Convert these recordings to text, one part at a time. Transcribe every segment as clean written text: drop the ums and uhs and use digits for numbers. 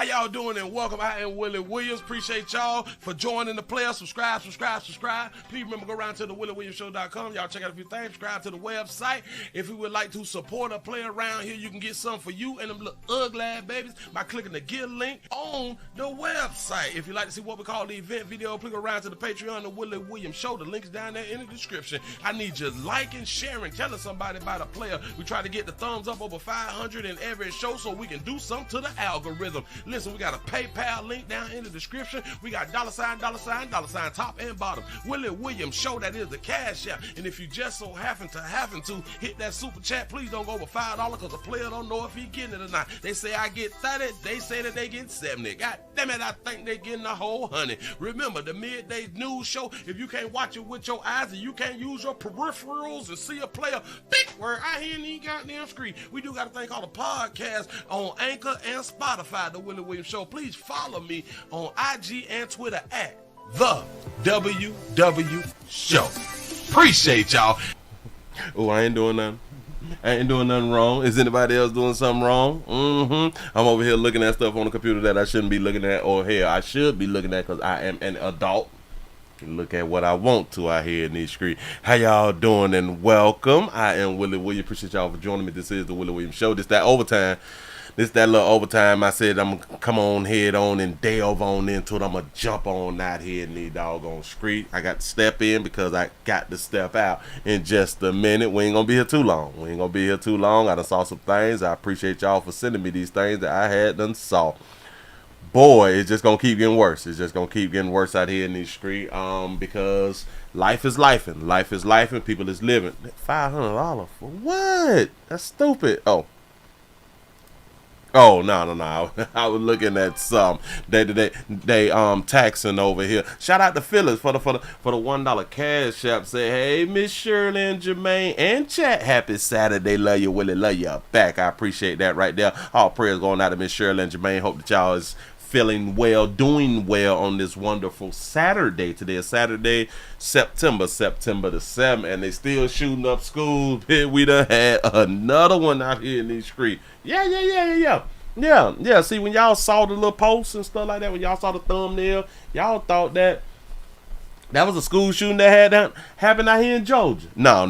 y'all doing and welcome. I am Willie Williams. Appreciate y'all for joining the player. Subscribe. Please remember, go around to the WillieWilliamsShow.com. Y'all check out a few things. Subscribe to the website. If you would like to support a player around here, you can get something for you and them little ugly babies by clicking the Get link on the website. If you'd like to see what we call the event video, click around to the Patreon, the Willie Williams Show. The link's down there in the description. I need you liking, sharing, telling somebody about a player. We try to get the thumbs up over 500 in every show so we can do something to the algorithm. Listen, we got a PayPal link down in the description. We got $, top and bottom. Willie Williams Show, that is the cash app. And if you just so happen to hit that super chat, please don't go over $5 because the player don't know if he getting it or not. They say I get 30, they say that they get 70. God damn it, I think they getting a whole 100. Remember, the midday news show, if you can't watch it with your eyes and you can't use your peripherals and see a player, big word, I hear any goddamn screen. We do got a thing called a podcast on Anchor and Spotify, the Willie Williams Show. Please follow me on IG and Twitter at the WW Show. Appreciate y'all. Oh, I ain't doing nothing. I ain't doing nothing wrong. Is anybody else doing something wrong? I'm over here looking at stuff on the computer that I shouldn't be looking at, or hell, I should be looking at because I am an adult. Look at what I want to out here in these streets. How y'all doing and welcome. I am Willie Williams. Appreciate y'all for joining me. This is the Willie Williams Show. This that overtime. This that little overtime. I said I'm gonna come on head on and delve on into it. I'm gonna jump on out here in the doggone street. I got to step in because I got to step out in just a minute. We ain't gonna be here too long. I done saw some things. I appreciate y'all for sending me these things that I had done saw. Boy, it's just gonna keep getting worse. It's just gonna keep getting worse out here in these streets. Because life is life and people is living. $500 for what? That's stupid. Oh no. I was looking at some. They taxing over here. Shout out to Phyllis for the $1 cash app. Say, hey, Miss Shirley and Jermaine and chat. Happy Saturday. Love you, Willie. Love you back. I appreciate that right there. All prayers going out to Miss Shirley and Jermaine. Hope that y'all is feeling well, doing well on this wonderful Saturday. Today is Saturday, September the 7th, and they still shooting up schools. We done had another one out here in these streets. Yeah. See, when y'all saw the little posts and stuff like that, when y'all saw the thumbnail, y'all thought that was a school shooting that had happened out here in Georgia. No.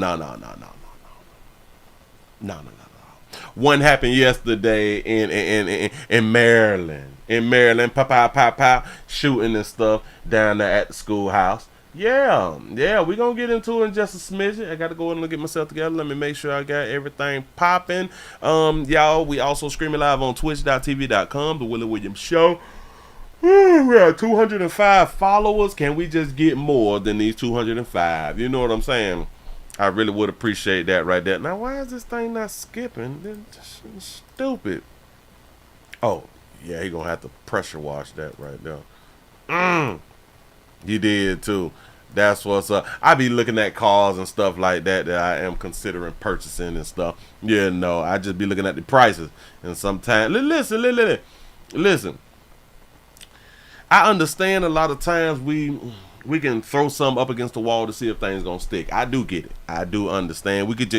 One happened yesterday in Maryland. Pow, shooting and stuff down there at the schoolhouse. Yeah, we're going to get into it in just a smidgen. I got to go in and get myself together. Let me make sure I got everything popping. Y'all, we also streaming live on twitch.tv.com, The Willie Williams Show. We have 205 followers. Can we just get more than these 205? You know what I'm saying? I really would appreciate that right there. Now, why is this thing not skipping? It's stupid. Oh, yeah, he going to have to pressure wash that right there. You did too. That's what's up. I be looking at cars and stuff like that I am considering purchasing and stuff. Yeah, no, I just be looking at the prices. And sometimes, listen. I understand a lot of times we can throw something up against the wall to see if things gonna stick. I do get it. I do understand. We could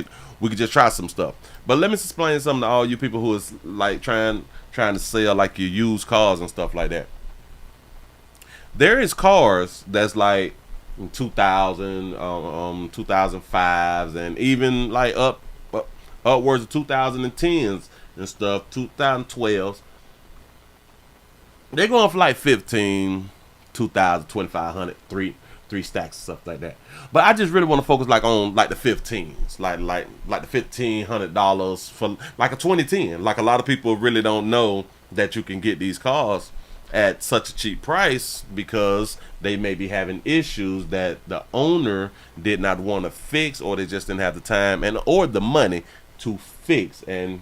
just try some stuff. But let me explain something to all you people who is like trying to sell like your used cars and stuff like that. There is cars that's like 2000, 2005s, and even like upwards of 2010s and stuff, 2012s. They're going for like 15, 2000, 2500, three stacks, stuff like that. But I just really want to focus like on like the 15s, like the $1,500 for like a 2010. Like a lot of people really don't know that you can get these cars at such a cheap price because they may be having issues that the owner did not want to fix, or they just didn't have the time or the money to fix. And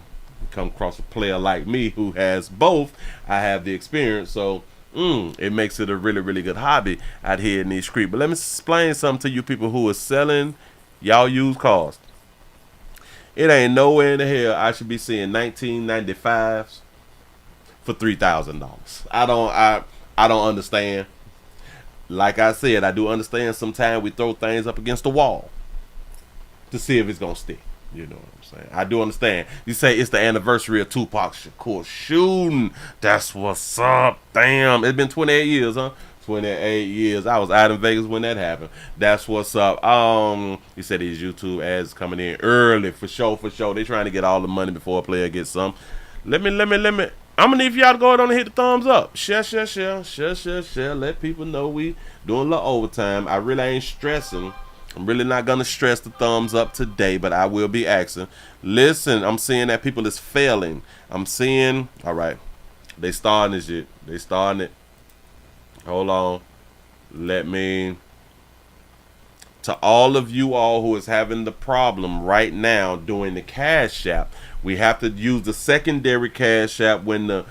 come across a player like me who has both. I have the experience, so it makes it a really, really good hobby out here in these streets. But let me explain something to you people who are selling y'all used cars. It ain't nowhere in the hell I should be seeing 1995s for $3,000. I don't understand. Like I said, I do understand sometimes we throw things up against the wall to see if it's gonna stick. You know what I'm saying? I do understand. You say it's the anniversary of Tupac Shakur shooting. That's what's up. Damn. It's been 28 years, huh? 28 years. I was out in Vegas when that happened. That's what's up. You said these YouTube ads coming in early for sure, for sure. They trying to get all the money before a player gets some. Let me. I'm gonna need for y'all to go ahead and hit the thumbs up. Share. Let people know we doing a little overtime. I really ain't stressing. I'm really not gonna stress the thumbs up today, but I will be asking. Listen, I'm seeing that people is failing. I'm seeing. All right, they starting this shit. They starting it. Hold on. Let me. To all of you all who is having the problem right now doing the Cash App, we have to use the secondary Cash App when the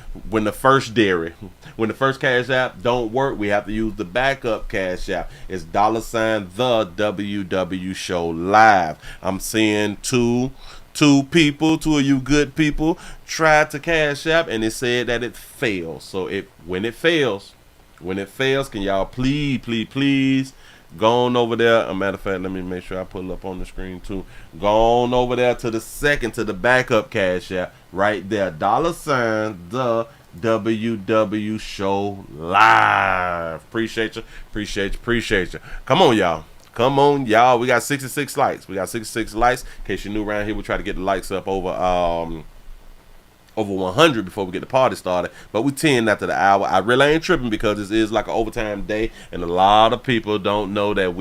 first Cash App don't work. We have to use the backup Cash App. It's $ the WW Show Live. I'm seeing two of you good people tried to Cash App and it said that it failed. So when it fails, can y'all please go on over there. A matter of fact, let me make sure I put it up on the screen too. Go on over there to the backup Cash App right there. $ the WW Show Live. Appreciate you. Come on, y'all. We got 66 likes. In case you're new around here, we try to get the likes up over 100 before we get the party started, but we 10 after the hour. I really ain't tripping because this is like an overtime day, and a lot of people don't know that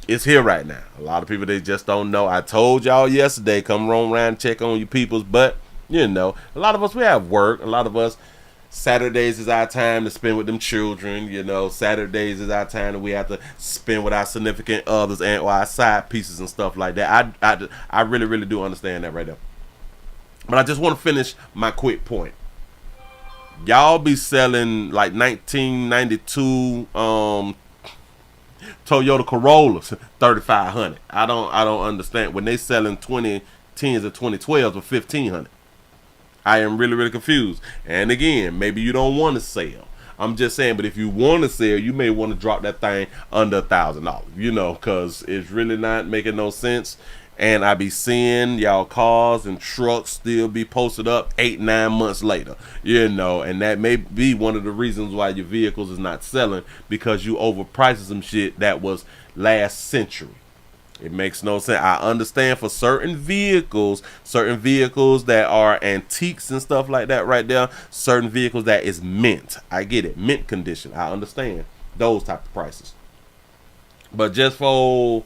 it's here right now. A lot of people, they just don't know. I told y'all yesterday, come roam around and check on you peoples, but you know, a lot of us, we have work. A lot of us, Saturdays is our time to spend with them children. You know, Saturdays is our time that we have to spend with our significant others and or our side pieces and stuff like that. I really do understand that right there. But I just want to finish my quick point. Y'all be selling like 1992 Toyota Corollas, 3,500. I don't understand when they selling 2010s or 2012s for 1,500. I am really confused. And again, maybe you don't want to sell. I'm just saying, but if you want to sell, you may want to drop that thing under $1,000. You know, because it's really not making no sense. And I be seeing y'all cars and trucks still be posted up 8-9 months later, you know, and that may be one of the reasons why your vehicles is not selling, because you overpriced some shit that was last century. It makes no sense. I understand for certain vehicles that are antiques and stuff like that right there, certain vehicles that is mint. I get it, mint condition. I understand those type of prices. But just for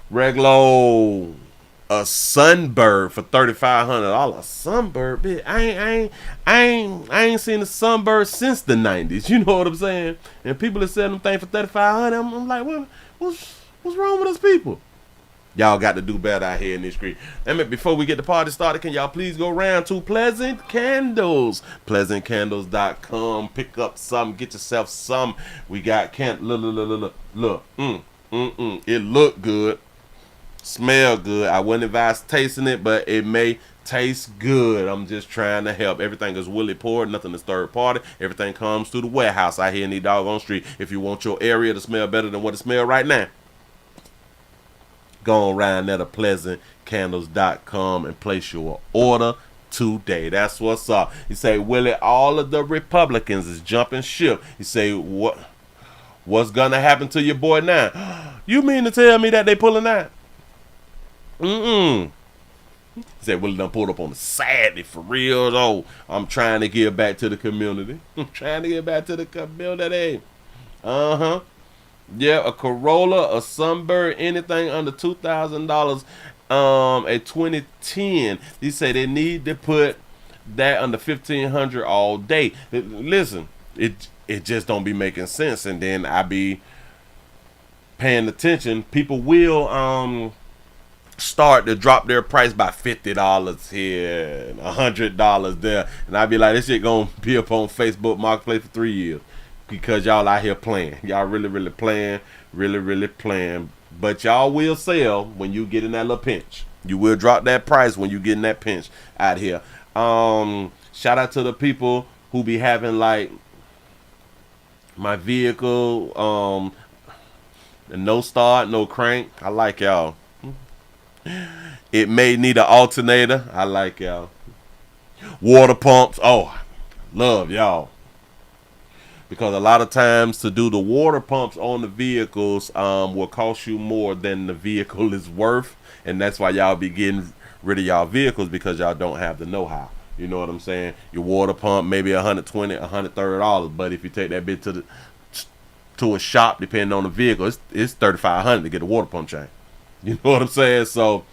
regular a Sunbird for $3,500. Sunbird, bitch. I ain't seen a Sunbird since the 90s. You know what I'm saying? And people are selling them things for $3,500. I'm like, what's wrong with us people? Y'all got to do better out here in this street. And before we get the party started, can y'all please go around to Pleasant Candles, pleasantcandles.com. Pick up some, get yourself some. We got look. It look good. Smell good. I wouldn't advise tasting it, but it may taste good. I'm just trying to help. Everything is Willie poured, nothing is third party. Everything comes through the warehouse out here in the doggone street. If you want your area to smell better than what it smells right now, go on around there to pleasantcandles.com and place your order today. That's what's up. You say, Willie, all of the Republicans is jumping ship. You say, what's gonna happen to your boy now? You mean to tell me that they pulling out? He said, Willie done pulled up on the Saturday for real though. I'm trying to give back to the community. Yeah, a Corolla, a Sunbird, anything under $2,000, a 2010. He say they need to put that under $1,500 all day. Listen, it just don't be making sense. And then I be paying attention. People will start to drop their price by $50 here and $100 there, and I be like, this shit gonna be up on Facebook Marketplace for 3 years because y'all out here playing. Y'all really playing, really playing. But y'all will sell when you get in that little pinch. You will drop that price when you get in that pinch out here. Shout out to the people who be having like my vehicle, no start, no crank. I like y'all. It may need an alternator. I like y'all. Water pumps. Oh, love y'all. Because a lot of times to do the water pumps on the vehicles will cost you more than the vehicle is worth. And that's why y'all be getting rid of y'all vehicles, because y'all don't have the know-how. You know what I'm saying? Your water pump maybe $120, $130, but if you take that bit to a shop, depending on the vehicle, it's $3,500 to get a water pump change. You know what I'm saying? So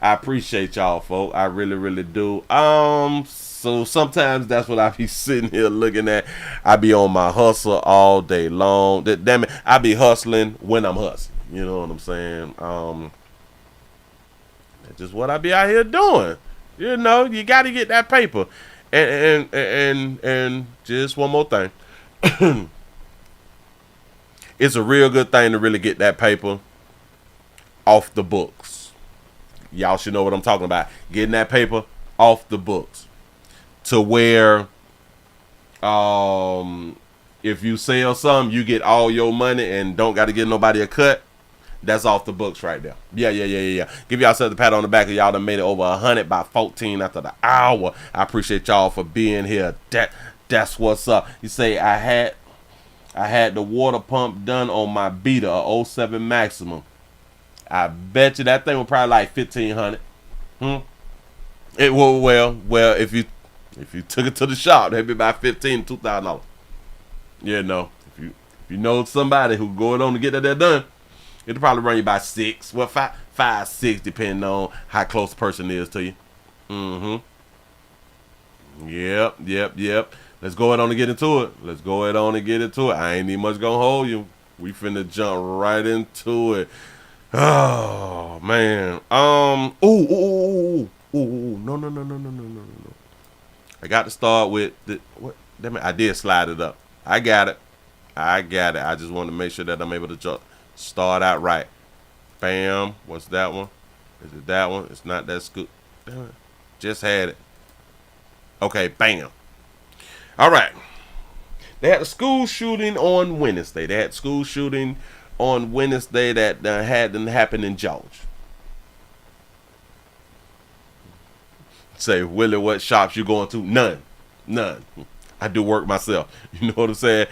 I appreciate y'all, folk. I really, really do. So sometimes that's what I be sitting here looking at. I be on my hustle all day long. Damn it, I be hustling when I'm hustling. You know what I'm saying? That's just what I be out here doing. You know, you got to get that paper. And just one more thing. It's a real good thing to really get that paper off the books. Y'all should know what I'm talking about. Getting that paper off the books. To where if you sell something, you get all your money and don't got to give nobody a cut. That's off the books right there. Yeah. Give yourself a pat on the back. Y'all done made it over 100 by 14 after the hour. I appreciate y'all for being here. That's what's up. You say I had the water pump done on my Beta, a 07 Maximum. I bet you that thing was probably like $1,500. It will well if you took it to the shop, that'd be about $1,500 to $2,000. Yeah, no. If you know somebody who going on to get that done, it'll probably run you by $6. Well, five, $6, depending on how close the person is to you. Yep. Let's go ahead on and get into it. I ain't even much gonna hold you. We finna jump right into it. Oh man. No. I got to start with what? Damn it, I did slide it up. I got it. I just want to make sure that I'm able to start out right. Bam. What's that one? Is it that one? It's not that scoop. Damn it. Just had it. Okay, bam. All right. They had a school shooting on Wednesday. That hadn't happened in Georgia. Say, Willie, what shops you going to? None. I do work myself. You know what I'm saying?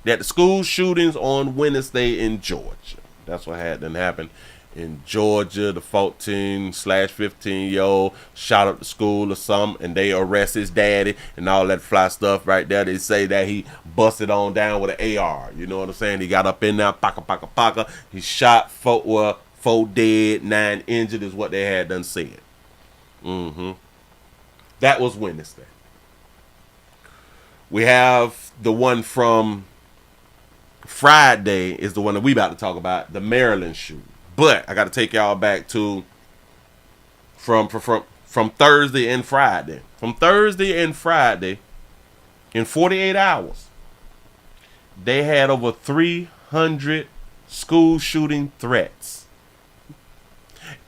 They had the school shootings on Wednesday in Georgia. That's what hadn't happened in Georgia. The 14/15-year-old shot up the school or something, and they arrest his daddy and all that fly stuff right there. They say that he busted on down with an AR. You know what I'm saying? He got up in there, paka. He shot four dead, 9 injured is what they had done said. That was Wednesday. We have the one from Friday is the one that we about to talk about, the Maryland shooting. But I got to take y'all back to from Thursday and Friday. From Thursday and Friday, in 48 hours, they had over 300 school shooting threats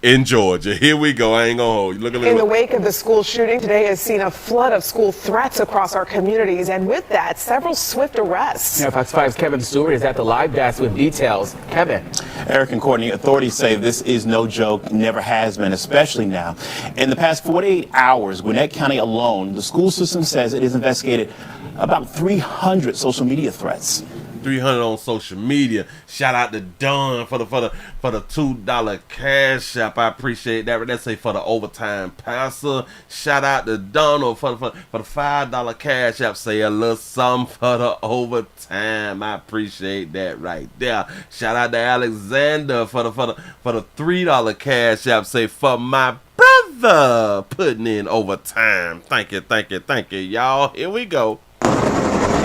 in Georgia. Here we go. I ain't gonna hold you. Look. In the wake of the school shooting, today has seen a flood of school threats across our communities, and with that, several swift arrests. Now, Fox 5's Kevin Stewart is at the live desk with details. Kevin. Eric and Courtney, authorities say this is no joke, never has been, especially now. In the past 48 hours, Gwinnett County alone, the school system says it has investigated about 300 social media threats. 300 on social media. Shout out to Don for the $2 cash app. I appreciate that. Let's say for the overtime passer. Shout out to Donald for the $5 cash app. Say a little something for the overtime. I appreciate that right there. Shout out to Alexander for the $3 cash app. Say for my brother putting in overtime. Thank you, y'all. Here we go.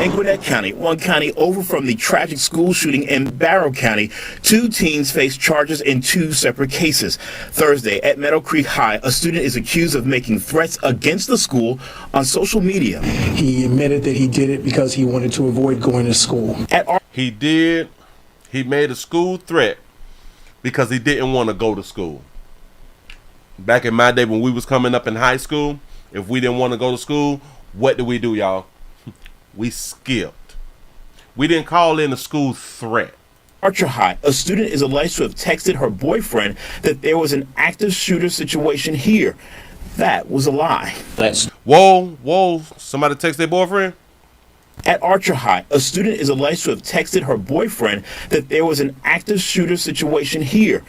In Gwinnett County, one county over from the tragic school shooting in Barrow County, 2 teens face charges in 2 separate cases. Thursday at Meadow Creek High, a student is accused of making threats against the school on social media. He admitted that he did it because he wanted to avoid going to school. He did. He made a school threat because he didn't want to go to school. Back in my day when we was coming up in high school, if we didn't want to go to school, what did we do, y'all? We skipped. We didn't call in a school threat. Archer High, a student is alleged to have texted her boyfriend that there was an active shooter situation here. That was a lie. Whoa, somebody text their boyfriend? At Archer High, a student is alleged to have texted her boyfriend that there was an active shooter situation here.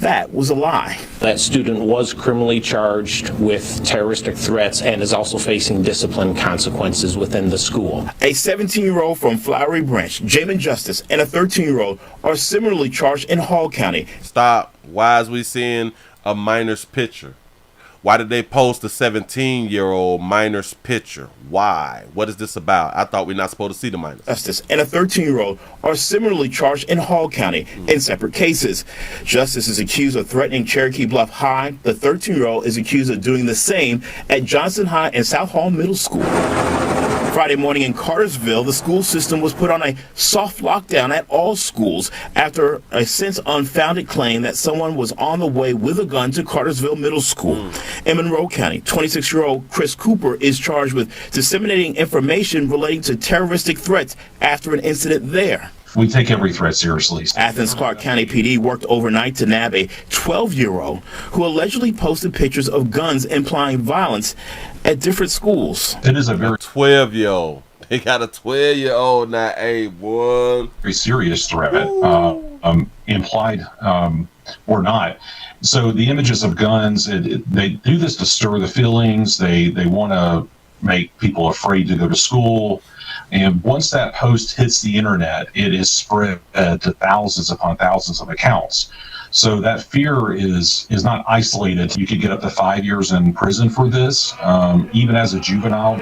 That was a lie. That student was criminally charged with terroristic threats and is also facing discipline consequences within the school. A 17-year-old from Flowery Branch, Jamin Justice, and a 13-year-old are similarly charged in Hall County. Stop. Why is we seeing a minor's picture? Why did they post a 17-year-old minor's picture? Why? What is this about? I thought we're not supposed to see the minors. Justice and a 13-year-old are similarly charged in Hall County in separate cases. Justice is accused of threatening Cherokee Bluff High. The 13-year-old is accused of doing the same at Johnson High and South Hall Middle School. Friday morning in Cartersville, the school system was put on a soft lockdown at all schools after a since unfounded claim that someone was on the way with a gun to Cartersville Middle School. In Monroe County, 26-year-old Chris Cooper is charged with disseminating information relating to terroristic threats after an incident there. We take every threat seriously. Athens-Clarke County PD worked overnight to nab a 12-year-old who allegedly posted pictures of guns implying violence at different schools. It is a very 12-year-old. They got a 12-year-old now, hey, boy. very serious threat, implied or not. So the images of guns, they do this to stir the feelings. They want to make people afraid to go to school. And once that post hits the internet, it is spread to thousands upon thousands of accounts. So that fear is not isolated. You could get up to 5 years in prison for this, even as a juvenile.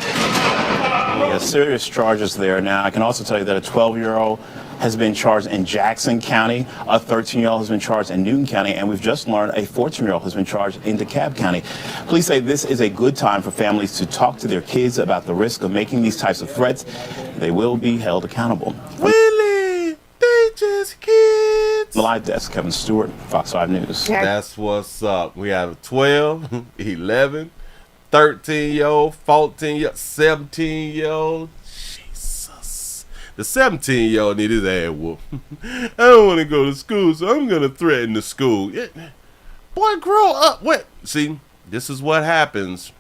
Serious charges there. Now, I can also tell you that a 12-year-old has been charged in Jackson County, a 13-year-old has been charged in Newton County, and we've just learned a 14-year-old has been charged in DeKalb County. Police say this is a good time for families to talk to their kids about the risk of making these types of threats. They will be held accountable. Willie, they just kids. The live desk, Kevin Stewart, Fox 5 News. That's what's up. We have a 12, 11, 13-year-old, 14-year-old, 17-year-old. The 17-year-old need his ass whooped. I don't want to go to school, so I'm going to threaten the school. Yeah. Boy, grow up. What? See, this is what happens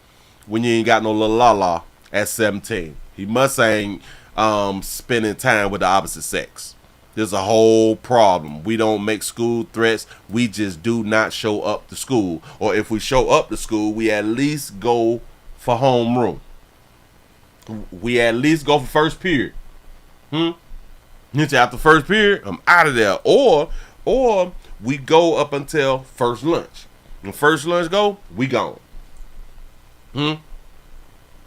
when you ain't got no little la-la at 17. He must ain't spending time with the opposite sex. There's a whole problem. We don't make school threats. We just do not show up to school. Or if we show up to school, we at least go for homeroom. We at least go for first period. After first period, I'm out of there. Or we go up until first lunch. When first lunch go, we gone. We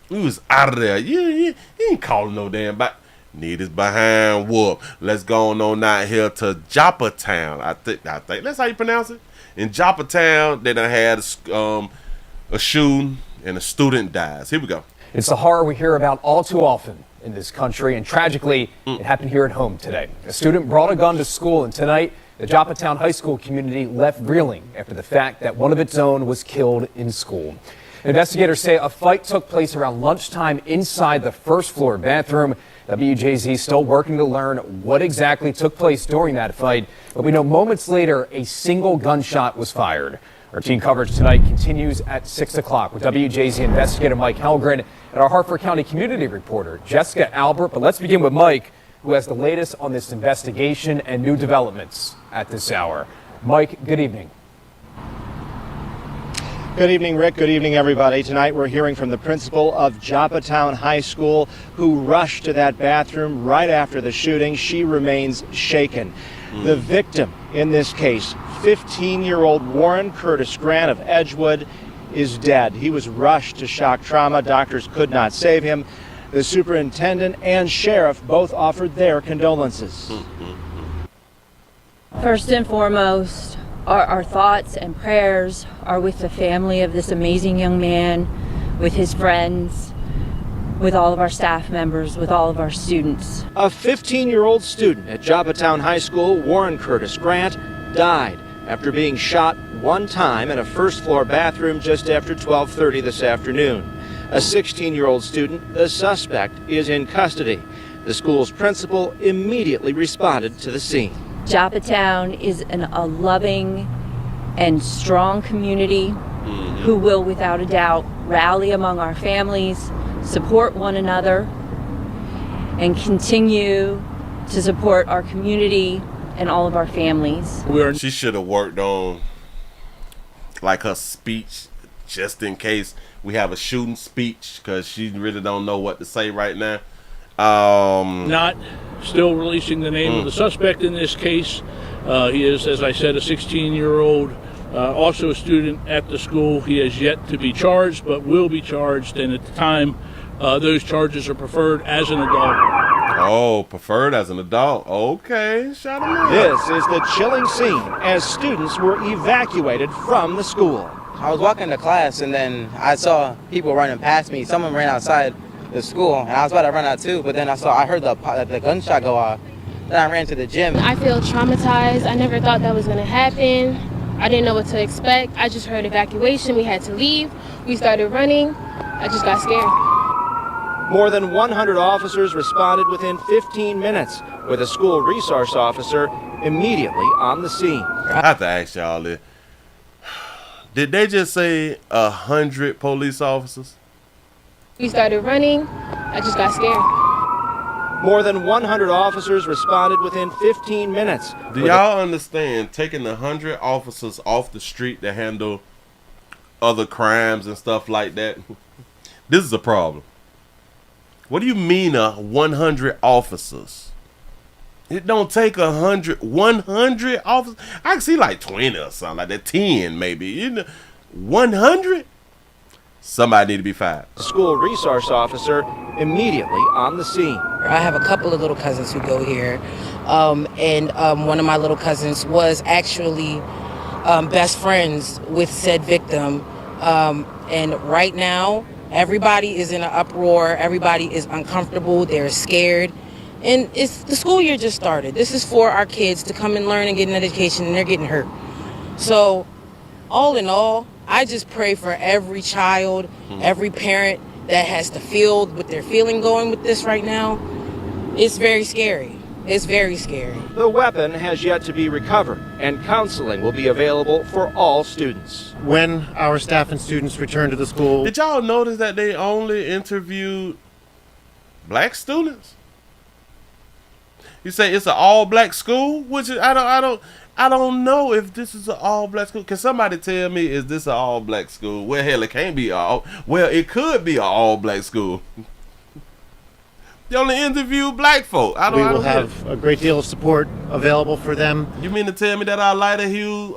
was out of there. You ain't calling no damn back. Need his behind whoop. Let's go on out here to Joppa Town. I think that's how you pronounce it. In Joppa Town, they done had a shooting and a student dies. Here we go. It's the horror we hear about all too often in this country, and tragically, it happened here at home today. A student brought a gun to school, and tonight, the Joppa Town High School community left reeling after the fact that one of its own was killed in school. Investigators say a fight took place around lunchtime inside the first floor bathroom. WJZ still working to learn what exactly took place during that fight, but we know moments later a single gunshot was fired. Our team coverage tonight continues at 6 o'clock with WJZ investigator Mike Helgren and our Hartford County community reporter Jessica Albert. But let's begin with Mike, who has the latest on this investigation and new developments at this hour. Mike, good evening. Good evening, Rick. Good evening, everybody. Tonight we're hearing from the principal of Joppa Town High School, who rushed to that bathroom right after the shooting. She remains shaken. The victim in this case, 15-year-old Warren Curtis Grant of Edgewood, is dead. He was rushed to shock trauma. Doctors could not save him. The superintendent and sheriff both offered their condolences. First and foremost, our thoughts and prayers are with the family of this amazing young man, with his friends, with all of our staff members, with all of our students. A 15-year-old student at Joppa Town High School, Warren Curtis Grant, died after being shot one time in a first-floor bathroom just after 12:30 this afternoon. A 16-year-old student, the suspect, is in custody. The school's principal immediately responded to the scene. Joppatown is a loving and strong community who will, without a doubt, rally among our families, support one another, and continue to support our community and all of our families. She should have worked on like her speech just in case we have a shooting speech, because she really don't know what to say right now. Not still releasing the name of the suspect in this case. He is, as I said, a 16-year-old, also a student at the school. He has yet to be charged, but will be charged, and at the time, those charges are preferred as an adult. Oh, preferred as an adult. Okay, shut him up. This is the chilling scene as students were evacuated from the school. I was walking to class, and then I saw people running past me. Someone ran outside the school, and I was about to run out too, but then I heard the gunshot go off. Then I ran to the gym. I feel traumatized. I never thought that was going to happen. I didn't know what to expect. I just heard evacuation. We had to leave. We started running. I just got scared. More than 100 officers responded within 15 minutes, with a school resource officer immediately on the scene. I have to ask y'all this. Did they just say 100 police officers? We started running. I just got scared. More than 100 officers responded within 15 minutes. Do y'all understand taking 100 officers off the street to handle other crimes and stuff like that? This is a problem. What do you mean 100 officers? It don't take 100 officers. I can see like 20 or something like that, 10 maybe. You know, 100? Somebody need to be fired. School resource officer immediately on the scene. I have a couple of little cousins who go here, and one of my little cousins was actually best friends with said victim, and right now everybody is in an uproar. Everybody is uncomfortable. They're scared. And it's the school year just started. This is for our kids to come and learn and get an education, and they're getting hurt. So all in all, I just pray for every child, every parent that has to feel what they're feeling going with this right now. It's very scary. It's very scary. The weapon has yet to be recovered, and counseling will be available for all students. When our staff and students return to the school. Did y'all notice that they only interviewed black students? You say it's an all-black school, which is, I don't know if this is an all-black school. Can somebody tell me, is this an all-black school? Well, hell, it can't be it could be an all-black school. They only interview black folk. We will have a great deal of support available for them. You mean to tell me that our lighter hue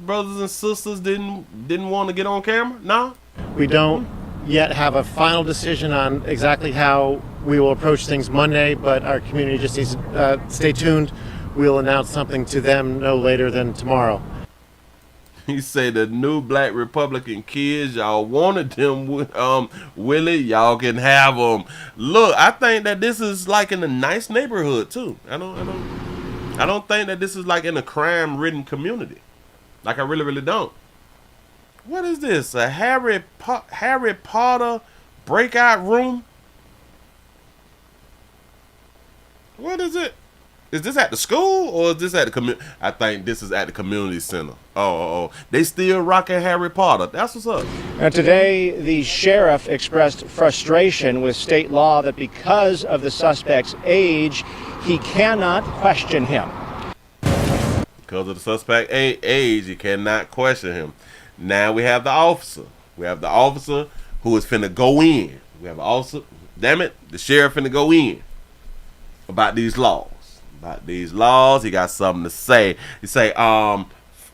brothers and sisters didn't want to get on camera? No? We don't yet have a final decision on exactly how we will approach things Monday, but our community just needs to stay tuned. We'll announce something to them no later than tomorrow. He said the new black Republican kids, y'all wanted them, Willie, y'all can have them. Look, I think that this is like in a nice neighborhood too. I don't think that this is like in a crime-ridden community. Like I really don't. What is this? A Harry Potter breakout room? What is it? Is this at the school or is this at the community? I think this is at the community center. Oh, they still rocking Harry Potter. That's what's up. Now today, the sheriff expressed frustration with state law that because of the suspect's age, he cannot question him. Because of the suspect age, you cannot question him. Now we have the officer. We have the officer who is finna go in. We have an officer. Damn it, the sheriff finna go in about these laws. He got something to say. He say, well,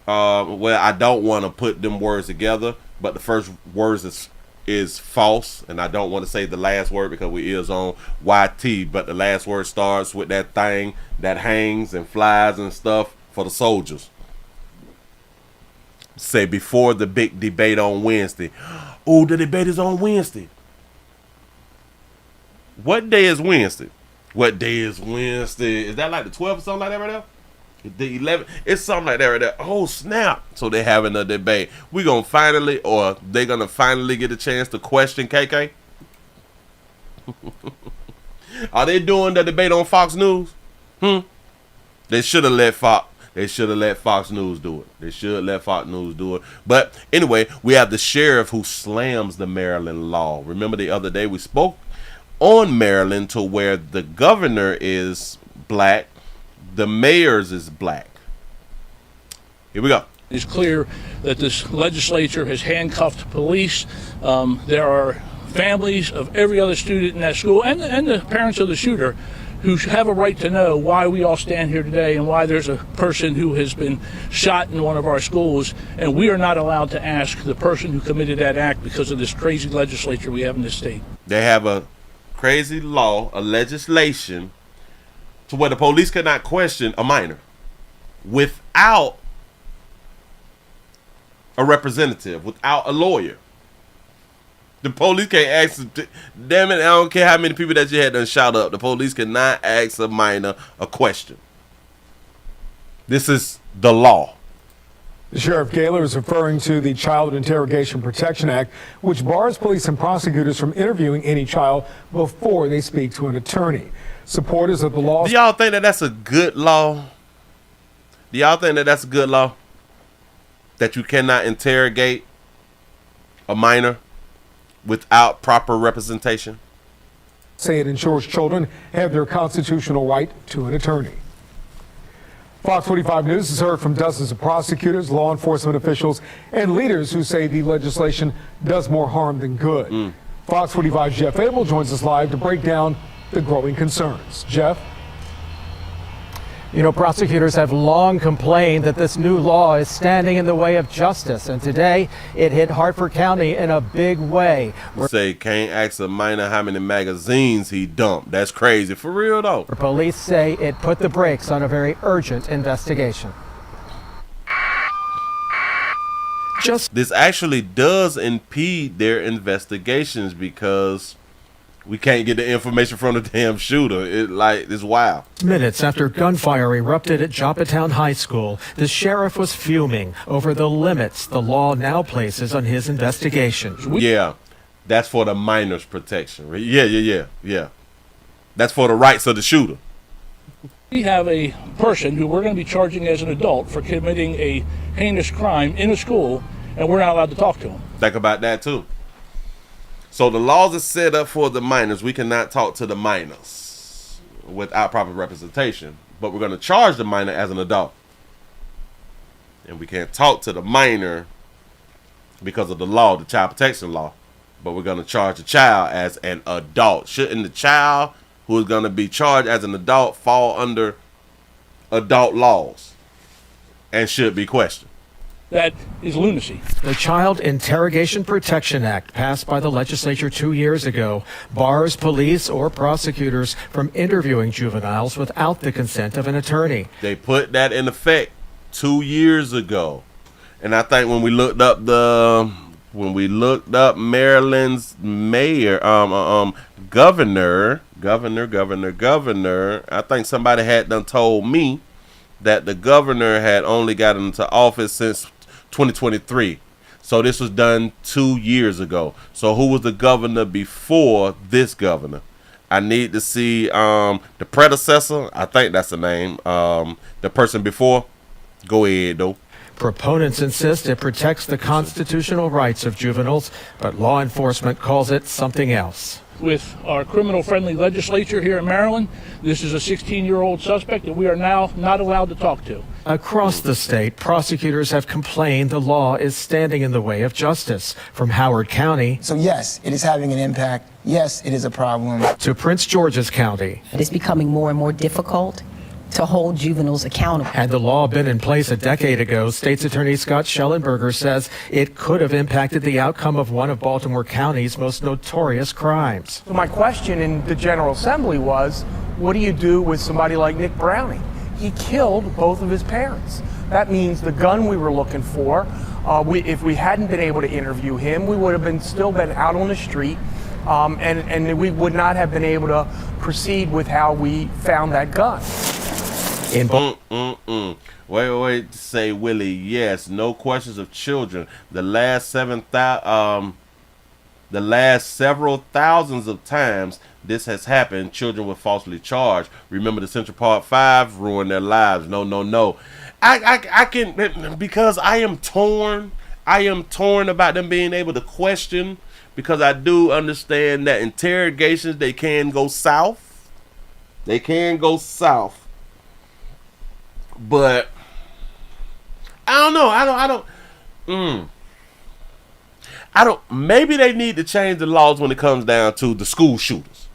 I don't want to put them words together, but the first words is false, and I don't want to say the last word because we is on YT, but the last word starts with that thing that hangs and flies and stuff for the soldiers. Say before the big debate on Wednesday. Oh, the debate is on Wednesday. What day is Wednesday? What day is Wednesday? Is that like the 12th or something like that right now? The 11th? It's something like that right there. Oh, snap. So they're having a debate. They're going to finally get a chance to question KK? Are they doing the debate on Fox News? Y'all They should have let Fox. They should have let Fox News do it. They should let Fox News do it. But anyway, we have the sheriff who slams the Maryland law. Remember the other day we spoke on Maryland to where the governor is black, the mayor's is black. Here we go. It's clear that this legislature has handcuffed police. There are families of every other student in that school and the parents of the shooter who have a right to know why we all stand here today and why there's a person who has been shot in one of our schools, and we are not allowed to ask the person who committed that act because of this crazy legislature we have in this state. They have a crazy law, a legislation, to where the police cannot question a minor without a representative, without a lawyer. The police can't ask, damn it, I don't care how many people that you had done shot up. The police cannot ask a minor a question. This is the law. Sheriff Gaylor is referring to the Child Interrogation Protection Act, which bars police and prosecutors from interviewing any child before they speak to an attorney. Supporters of the law. Do y'all think that that's a good law? Do y'all think that that's a good law? That you cannot interrogate a minor without proper representation? Say it ensures children have their constitutional right to an attorney. Fox 45 News has heard from dozens of prosecutors, law enforcement officials, and leaders who say the legislation does more harm than good. Fox 45's Jeff Abel joins us live to break down the growing concerns. Jeff? You know, prosecutors have long complained that this new law is standing in the way of justice, and today it hit Hartford County in a big way. Say can't ask a minor how many magazines he dumped. That's crazy. For real, though. Police say it put the brakes on a very urgent investigation. This actually does impede their investigations because we can't get the information from the damn shooter. It's wild. Minutes after gunfire erupted at Joppatown High School, the sheriff was fuming over the limits the law now places on his investigation. Yeah, that's for the minor's protection. Yeah. That's for the rights of the shooter. We have a person who we're going to be charging as an adult for committing a heinous crime in a school, and we're not allowed to talk to him. Think about that, too. So the laws are set up for the minors. We cannot talk to the minors without proper representation. But we're going to charge the minor as an adult. And we can't talk to the minor because of the law, the child protection law. But we're going to charge the child as an adult. Shouldn't the child who is going to be charged as an adult fall under adult laws and should be questioned? That is lunacy. The Child Interrogation Protection Act, passed by the legislature 2 years ago, bars police or prosecutors from interviewing juveniles without the consent of an attorney. They put that in effect 2 years ago. And I think when we looked up Maryland's mayor, governor, I think somebody had done told me that the governor had only gotten into office since 2023. So this was done 2 years ago. So who was the governor before this governor? I need to see the predecessor. I think that's the name. The person before. Go ahead, though. Proponents insist it protects the constitutional rights of juveniles, but law enforcement calls it something else. With our criminal-friendly legislature here in Maryland, this is a 16-year-old suspect that we are now not allowed to talk to. Across the state, prosecutors have complained the law is standing in the way of justice. From Howard County. So yes, it is having an impact. Yes, it is a problem. To Prince George's County. It is becoming more and more difficult to hold juveniles accountable. Had the law been in place a decade ago, State's Attorney Scott Schellenberger says it could have impacted the outcome of one of Baltimore County's most notorious crimes. So my question in the General Assembly was, what do you do with somebody like Nick Browning? He killed both of his parents. That means the gun we were looking for, if we hadn't been able to interview him, we would have still been out on the street, and we would not have been able to proceed with how we found that gun. Wait, say Willie, yes, no questions of children. The last 7,000 The last several thousands of times this has happened, children were falsely charged. Remember the Central Park 5 ruined their lives. No. I can, because I am torn about them being able to question, because I do understand that interrogations, they can go south. But I don't know. Maybe they need to change the laws when it comes down to the school shooters.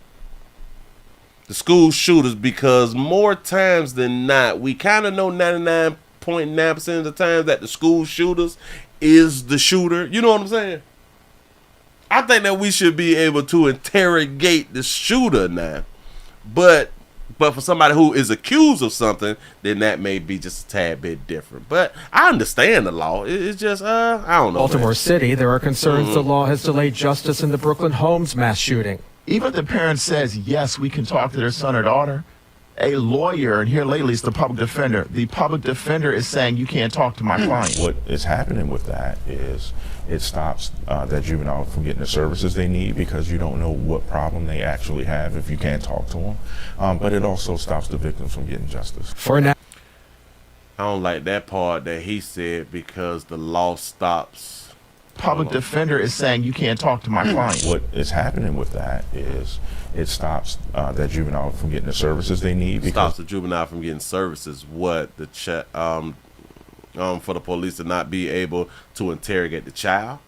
Because more times than not, we kind of know 99.9% of the time that the school shooters is the shooter. You know what I'm saying? I think that we should be able to interrogate the shooter now. But for somebody who is accused of something, then that may be just a tad bit different. But I understand the law. It's just, I don't know. Baltimore City, there are concerns the law has delayed justice in the Brooklyn Homes mass shooting. Even if the parent says, yes, we can talk to their son or daughter, a lawyer, and here lately it's the public defender. The public defender is saying you can't talk to my client. What is happening with that is it stops that juvenile from getting the services they need, because you don't know what problem they actually have if you can't talk to them. But it also stops the victims from getting justice. For now, I don't like that part that he said, because the law stops. Public defender is saying you can't talk to my client. What is happening with that is it stops that juvenile from getting the services they need. Stops the juvenile from getting services. What? For the police to not be able to interrogate the child?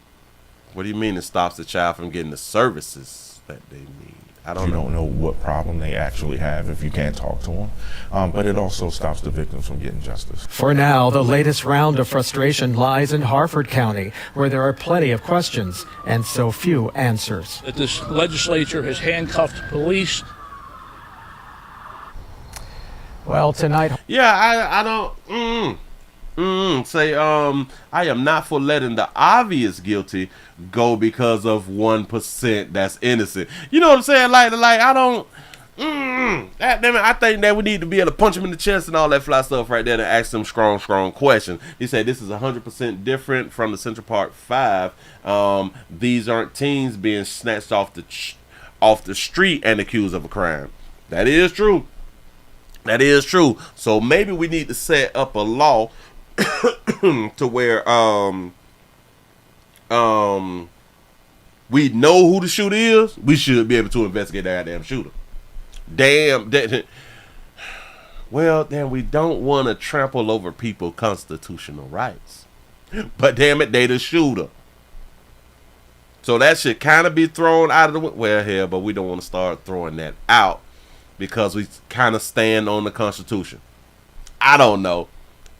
What do you mean it stops the child from getting the services that they need? I don't know. You don't know what problem they actually have if you can't talk to them. But it also stops the victims from getting justice. For now, the latest round of frustration lies in Harford County, where there are plenty of questions and so few answers. That this legislature has handcuffed police. Well, tonight. Yeah, I don't. I am not for letting the obvious guilty go because of 1% that's innocent. You know what I'm saying? Like I don't. I think that we need to be able to punch him in the chest and all that fly stuff right there and ask them strong questions. He said this is 100% different from the Central Park 5. These aren't teens being snatched off the street and accused of a crime. That is true. So maybe we need to set up a law to where we know who the shooter is. We should be able to investigate that damn shooter. Well, then we don't want to trample over people's constitutional rights. But damn it, they the shooter. So that should kind of be thrown out of the hell, but we don't want to start throwing that out because we kind of stand on the Constitution. I don't know.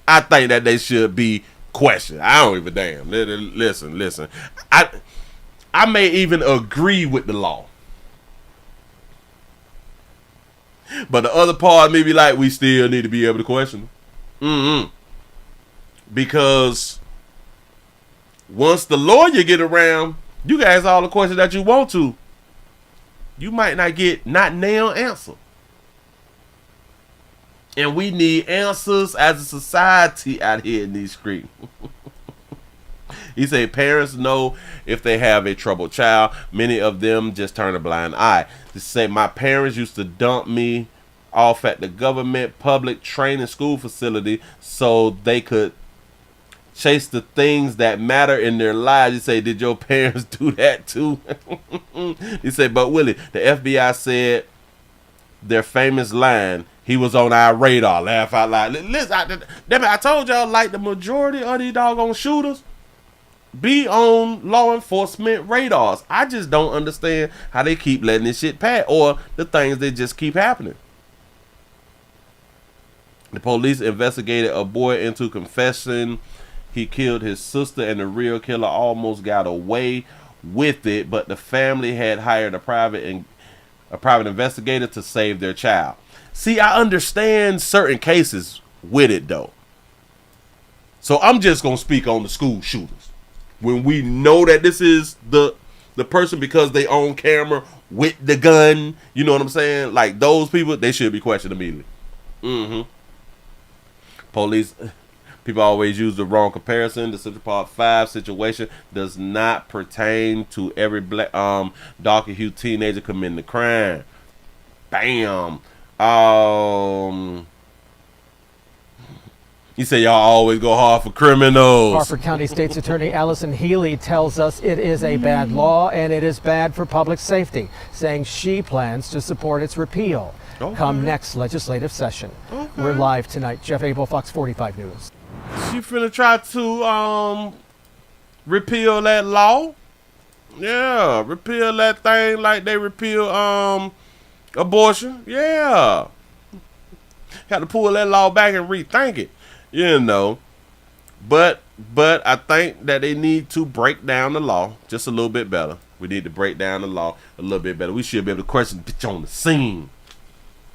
I think that they should be questioned. I don't even damn. Listen. I may even agree with the law. But the other part of me be like, we still need to be able to question them. Because once the lawyer get around, you can ask all the questions that you want to. You might not get not nail answer. And we need answers as a society out here in these streets. He said parents know if they have a troubled child. Many of them just turn a blind eye. They say my parents used to dump me off at the government public training school facility so they could chase the things that matter in their lives. He say, did your parents do that too? He said, but Willie, the FBI said their famous line, he was on our radar. Laugh out loud. Listen, I told y'all, like the majority of these doggone shooters be on law enforcement radars. I just don't understand how they keep letting this shit pass, or the things that just keep happening. The police investigated a boy into confessing he killed his sister, and the real killer almost got away with it, but the family had hired a private investigator to save their child. See, I understand certain cases with it though. So I'm just gonna speak on the school shooters. When we know that this is the person because they own camera with the gun, you know what I'm saying? Like those people, they should be questioned immediately. People always use the wrong comparison. The Central Park 5 situation does not pertain to every black, darker hue teenager committing a crime. Bam. You say y'all always go hard for criminals. Crawford County State's Attorney Allison Healy tells us it is a bad law and it is bad for public safety, saying she plans to support its repeal come next legislative session. We're live tonight. Jeff Abel, Fox 45 News. She finna try to repeal that law. Yeah, repeal that thing like they repeal abortion. Yeah. Had to pull that law back and rethink it. You know, but I think that they need to break down the law just a little bit better. We need to break down the law a little bit better. We should be able to question the bitch on the scene.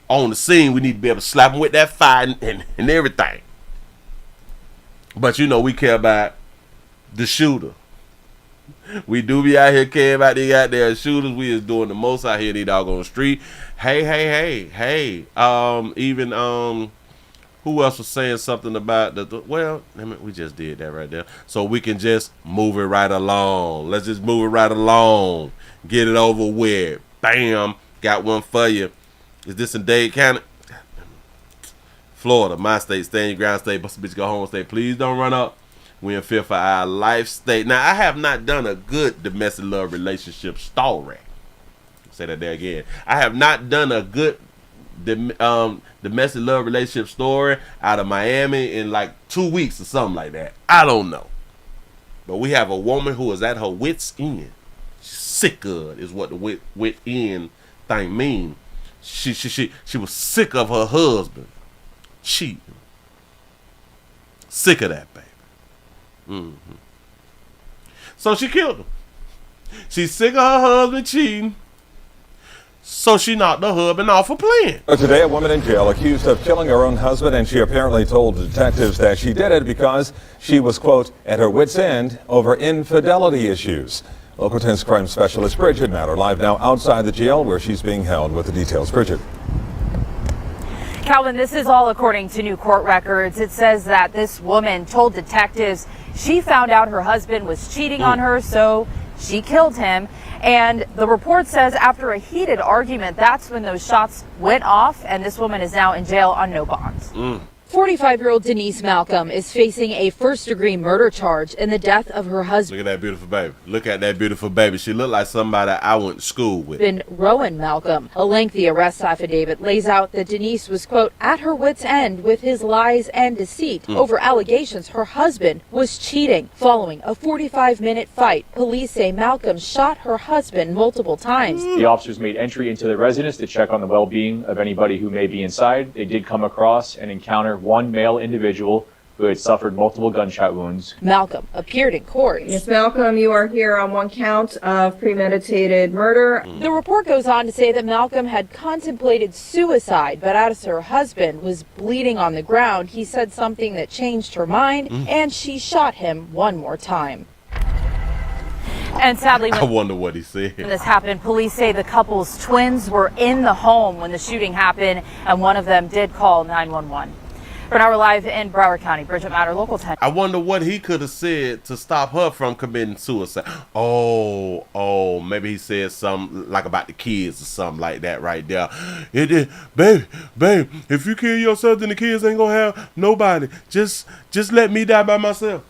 On the scene, we need to be able to slap them with that fire and everything. But you know, we care about the shooter. We do be out here caring about these goddamn shooters. We is doing the most out here in these doggone street. Hey. Even who else was saying something about well, we just did that right there. So we can just move it right along. Let's just move it right along. Get it over with. Bam. Got one for you. Is this in Dade County? Florida, my state, stand your ground state, bust a bitch, go home state. Please don't run up. We in fear for our life state. Now, I have not done a good domestic love relationship story. Say that there again. I have not done a good domestic love relationship story out of Miami in like 2 weeks or something like that. I don't know. But we have a woman who is at her wit's end. She's sick of it, is what the wit end thing mean. She was sick of her husband cheating. Sick of that, baby. So she killed him. She's sick of her husband cheating. So she knocked her husband off for playing. Today, a woman in jail accused of killing her own husband, and she apparently told detectives that she did it because she was, quote, at her wit's end over infidelity issues. Local 10's crime specialist Bridget Matter live now outside the jail where she's being held with the details. Bridget. Calvin, this is all according to new court records. It says that this woman told detectives she found out her husband was cheating on her, so she killed him. And the report says after a heated argument, that's when those shots went off, and this woman is now in jail on no bonds. 45-year-old Denise Malcolm is facing a first-degree murder charge in the death of her husband. Look at that beautiful baby. Look at that beautiful baby. She looked like somebody I went to school with. Rowan Malcolm. A lengthy arrest affidavit lays out that Denise was, quote, at her wit's end with his lies and deceit over allegations her husband was cheating. Following a 45-minute fight, police say Malcolm shot her husband multiple times. The officers made entry into the residence to check on the well-being of anybody who may be inside. They did come across and encounter one male individual who had suffered multiple gunshot wounds. Malcolm appeared in court. Ms. Malcolm, you are here on one count of premeditated murder. The report goes on to say that Malcolm had contemplated suicide, but as her husband was bleeding on the ground, he said something that changed her mind, and she shot him one more time. And sadly, I wonder what he said. When this happened, police say the couple's twins were in the home when the shooting happened, and one of them did call 911. For now, we're live in Broward County. Bridget Matter, Local 10. I wonder what he could have said to stop her from committing suicide. Oh, maybe he said something like about the kids or something like that right there. Babe, if you kill yourself, then the kids ain't gonna have nobody. Just let me die by myself.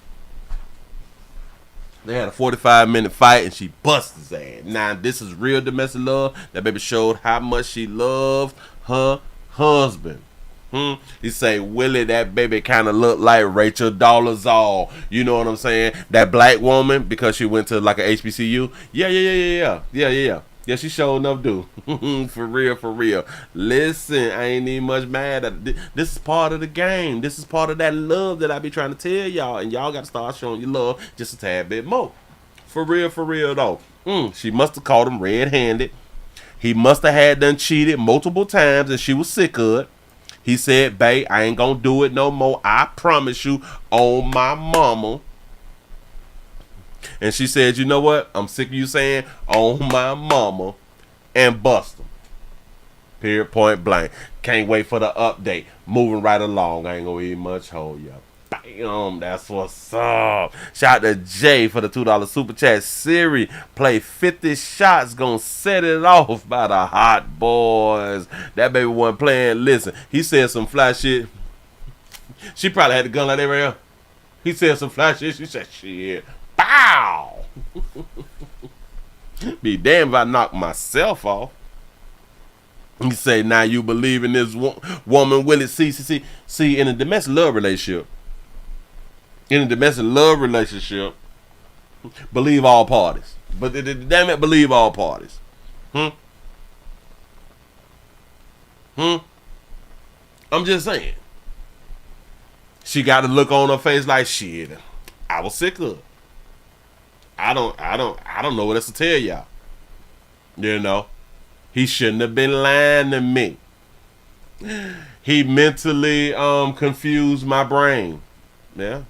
They had a 45-minute fight, and she busted his ass. Now, this is real domestic love. That baby showed how much she loved her husband. He say, Willie, that baby kind of looked like Rachel Dolezal. You know what I'm saying? That black woman, because she went to like a HBCU. Yeah, she showed enough do. For real. Listen, I ain't even much mad at it. This is part of the game. This is part of that love that I be trying to tell y'all. And y'all got to start showing your love just a tad bit more. For real though. She must have caught him red-handed. He must have had done cheated multiple times and she was sick of it. He said, babe, I ain't gonna do it no more. I promise you on my mama. And she said, you know what? I'm sick of you saying on my mama, and bust him. Period, point blank. Can't wait for the update. Moving right along. I ain't gonna eat much hold ya. Bam. Damn, that's what's up. Shout out to Jay for the $2 super chat. Siri, play 50 shots, gonna set it off by the Hot Boys. That baby wasn't playing. Listen, he said some fly shit. She probably had the gun like that right here. He said some fly shit. She said, shit. Bow! Be damned if I knock myself off. You say, now you believe in this woman, Willie. See, in a domestic love relationship, believe all parties. But damn it, believe all parties. I'm just saying. She got a look on her face like, shit, I was sick of it. I don't know what else to tell y'all. You know, he shouldn't have been lying to me. He mentally confused my brain. Yeah.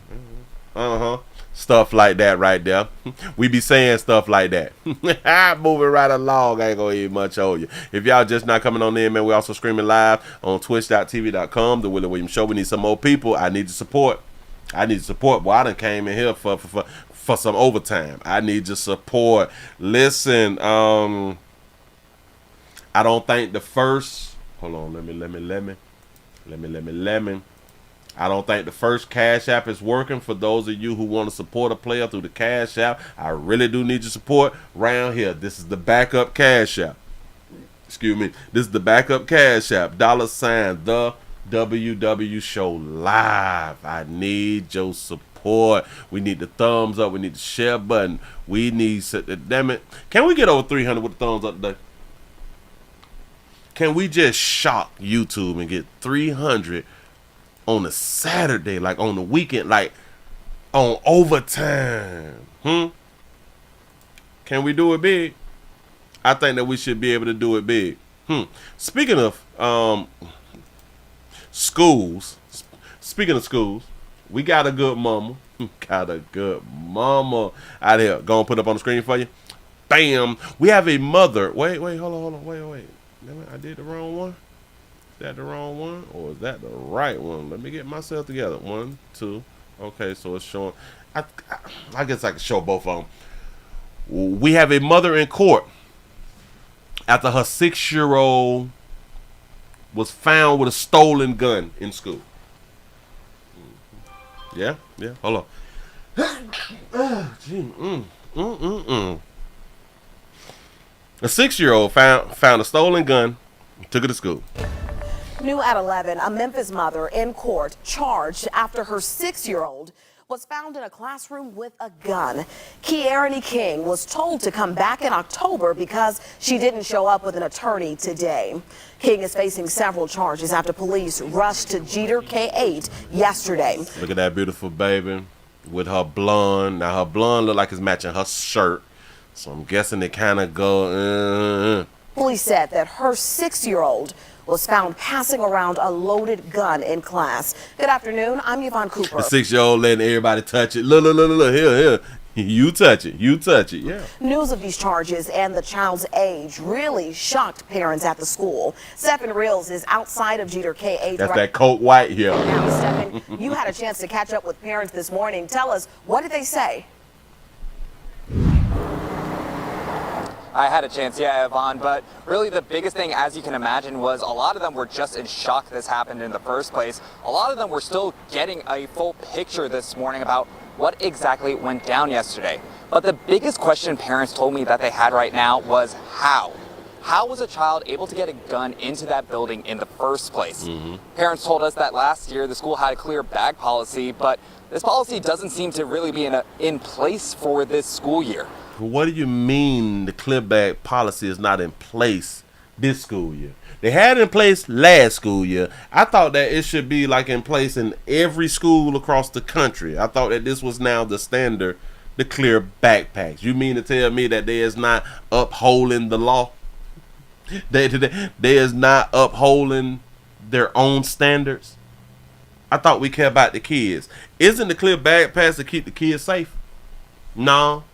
Stuff like that right there. We be saying stuff like that. Moving right along. I ain't gonna eat much on you. If y'all just not coming on in, man, we also streaming live on twitch.tv.com, The Willie Williams Show. We need some more people. I need your support. Boy, I done came in here for some overtime. I need your support. Listen, I don't think the first, hold on, let me. I don't think the first Cash App is working for those of you who want to support a player through the Cash App. I really do need your support round here. This is the backup Cash App. Excuse me. This is the backup Cash App. $, the WW Show Live. I need your support. We need the thumbs up. We need the share button. We need, damn it. Can we get over 300 with the thumbs up today? Can we just shock YouTube and get 300 on a Saturday, like on the weekend, like on overtime? Can we do it big? I think that we should be able to do it big. Speaking of schools, we got a good mama. Out here. Gonna put up on the screen for you. Bam. We have a mother. Wait, hold on. Wait. I did the wrong one. Is that the wrong one or is that the right one? Let me get myself together. 1, 2. Okay, so it's showing. I guess I can show both of them. We have a mother in court after her 6-year-old was found with a stolen gun in school. Yeah. Hold on. A 6-year-old found a stolen gun, took it to school. New at 11, a Memphis mother in court charged after her 6-year-old was found in a classroom with a gun. Kiarani King was told to come back in October because she didn't show up with an attorney today. King is facing several charges after police rushed to Jeter K8 yesterday. Look at that beautiful baby with her blonde. Now her blonde look like it's matching her shirt. So I'm guessing it kind of go. Police said that her 6-year-old was found passing around a loaded gun in class. Good afternoon. I'm Yvonne Cooper. The 6-year-old letting everybody touch it. Look. Here. You touch it. Yeah. News of these charges and the child's age really shocked parents at the school. Stephen Reels is outside of Jeter K8. That's that Coke White here. Now, Stephen, you had a chance to catch up with parents this morning. Tell us, what did they say? I had a chance, yeah, Yvonne, but really the biggest thing, as you can imagine, was a lot of them were just in shock this happened in the first place. A lot of them were still getting a full picture this morning about what exactly went down yesterday. But the biggest question parents told me that they had right now was how? How was a child able to get a gun into that building in the first place? Parents told us that last year the school had a clear bag policy, but this policy doesn't seem to really be in place for this school year. What do you mean the clear bag policy is not in place this school year? They had it in place last school year. I thought that it should be like in place in every school across the country. I thought that this was now the standard, the clear backpacks. You mean to tell me that they is not upholding the law? They is not upholding their own standards? I thought we care about the kids. Isn't the clear backpacks to keep the kids safe? No.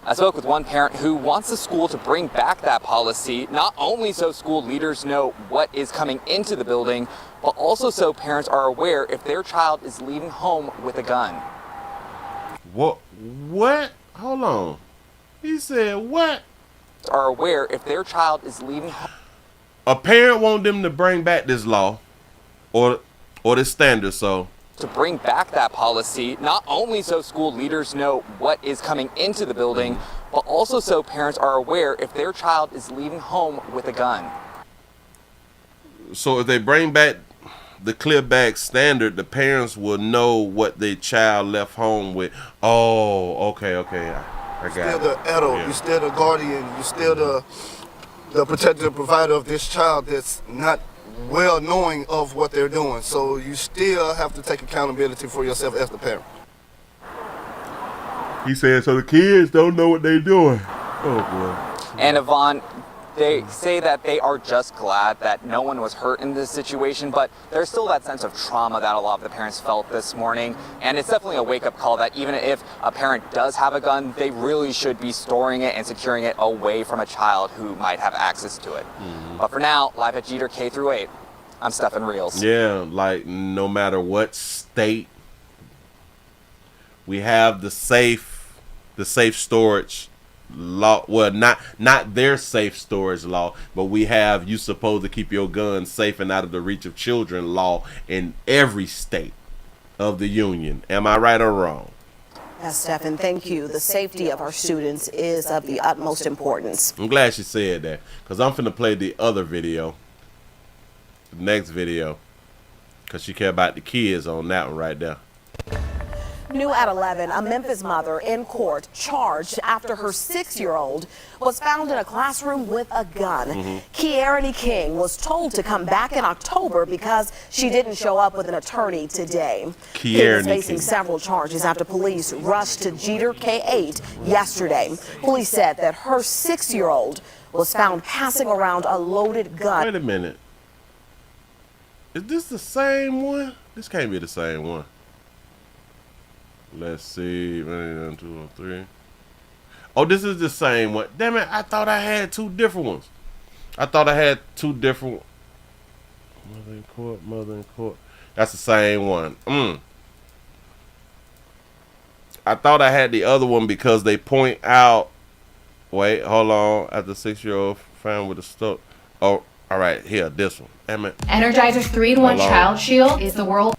I spoke with one parent who wants the school to bring back that policy, not only so school leaders know what is coming into the building, but also so parents are aware if their child is leaving home with a gun. What? Hold on. He said what? Are aware if their child is leaving home. A parent want them to bring back this law or this standard, so. To bring back that policy, not only so school leaders know what is coming into the building, but also so parents are aware if their child is leaving home with a gun. So if they bring back the clear bag standard, the parents will know what their child left home with. Oh, okay. I got it. You're still the adult, you're still the guardian, you're still the protector and provider of this child that's not well knowing of what they're doing. So you still have to take accountability for yourself as the parent. He said so the kids don't know what they're doing. Oh boy. And Yvonne, they say that they are just glad that no one was hurt in this situation, but there's still that sense of trauma that a lot of the parents felt this morning. And it's definitely a wake-up call that even if a parent does have a gun, they really should be storing it and securing it away from a child who might have access to it. But for now, live at Jeter K through 8, I'm Stephen Reels. Yeah, like no matter what state, we have the safe storage law. Well, not their safe storage law, but we have you supposed to keep your gun safe and out of the reach of children law in every state of the union. Am I right or wrong? Yes, Stephen, thank you. The safety of our students is of the utmost importance. I'm glad she said that, because I'm finna play the other video, the next video, because she care about the kids on that one right there. New at 11, a Memphis mother in court charged after her 6-year-old was found in a classroom with a gun. Kiarani King was told to come back in October because she didn't show up with an attorney today. King is facing several charges after police rushed to Jeter K8 yesterday. Police said that her 6-year-old was found passing around a loaded gun. Wait a minute. Is this the same one? This can't be the same one. Let's see. 1, 2, 3. Oh, this is the same one. Damn it, I thought I had two different ones. Mother in court. That's the same one. I thought I had the other one because they point out. Wait, hold on. At the 6-year-old found with a stuff. Oh, all right. Here, this one. Damn it. Energizer's 3-in-1 Child Shield is the world.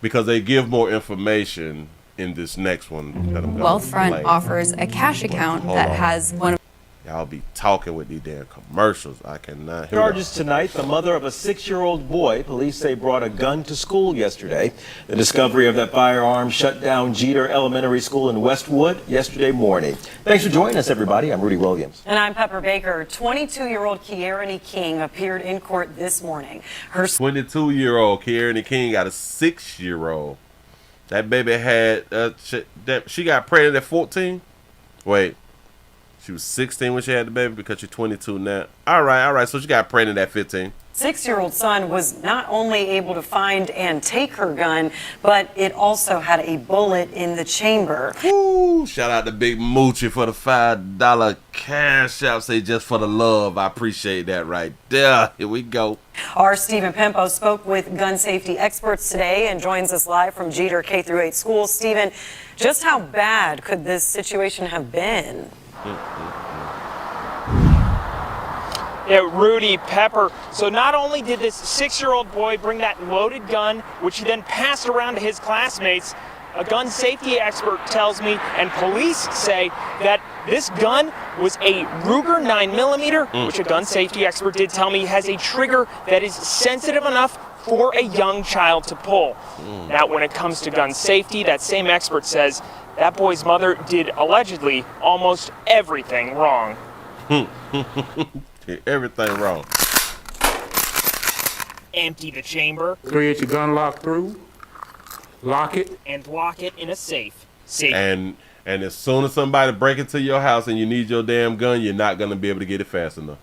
Because they give more information in this next one that I'm gonna Wealthfront play. offers a cash account Hold that on. has one of Y'all be talking with these damn commercials. I cannot hear Charges tonight, the mother of a 6-year-old boy, police say brought a gun to school yesterday. The discovery of that firearm shut down Jeter Elementary School in Westwood yesterday morning. Thanks for joining us, everybody. I'm Rudy Williams. And I'm Pepper Baker. 22-year-old Kiarani King appeared in court this morning. Her 22-year-old Kiarani King got a 6-year-old. That baby had she got pregnant at 14. Wait, she was 16 when she had the baby because she's 22 now. All right. So she got pregnant at 15. 6-year-old son was not only able to find and take her gun, but it also had a bullet in the chamber. Woo! Shout out to Big Moochie for the $5 cash out. Say just for the love. I appreciate that right there. Here we go. Our Stephen Pimpo spoke with gun safety experts today and joins us live from Jeter K-8 schools. Stephen, just how bad could this situation have been? Yeah, Rudy, Pepper. So not only did this 6-year-old boy bring that loaded gun, which he then passed around to his classmates, a gun safety expert tells me, and police say that this gun was a Ruger 9mm, which a gun safety expert did tell me has a trigger that is sensitive enough for a young child to pull. Now, when it comes to gun safety, that same expert says that boy's mother did allegedly almost everything wrong. Everything wrong. Empty the chamber. Create your gun lock through. Lock it. And lock it in a safe. And as soon as somebody break into your house and you need your damn gun, you're not gonna be able to get it fast enough.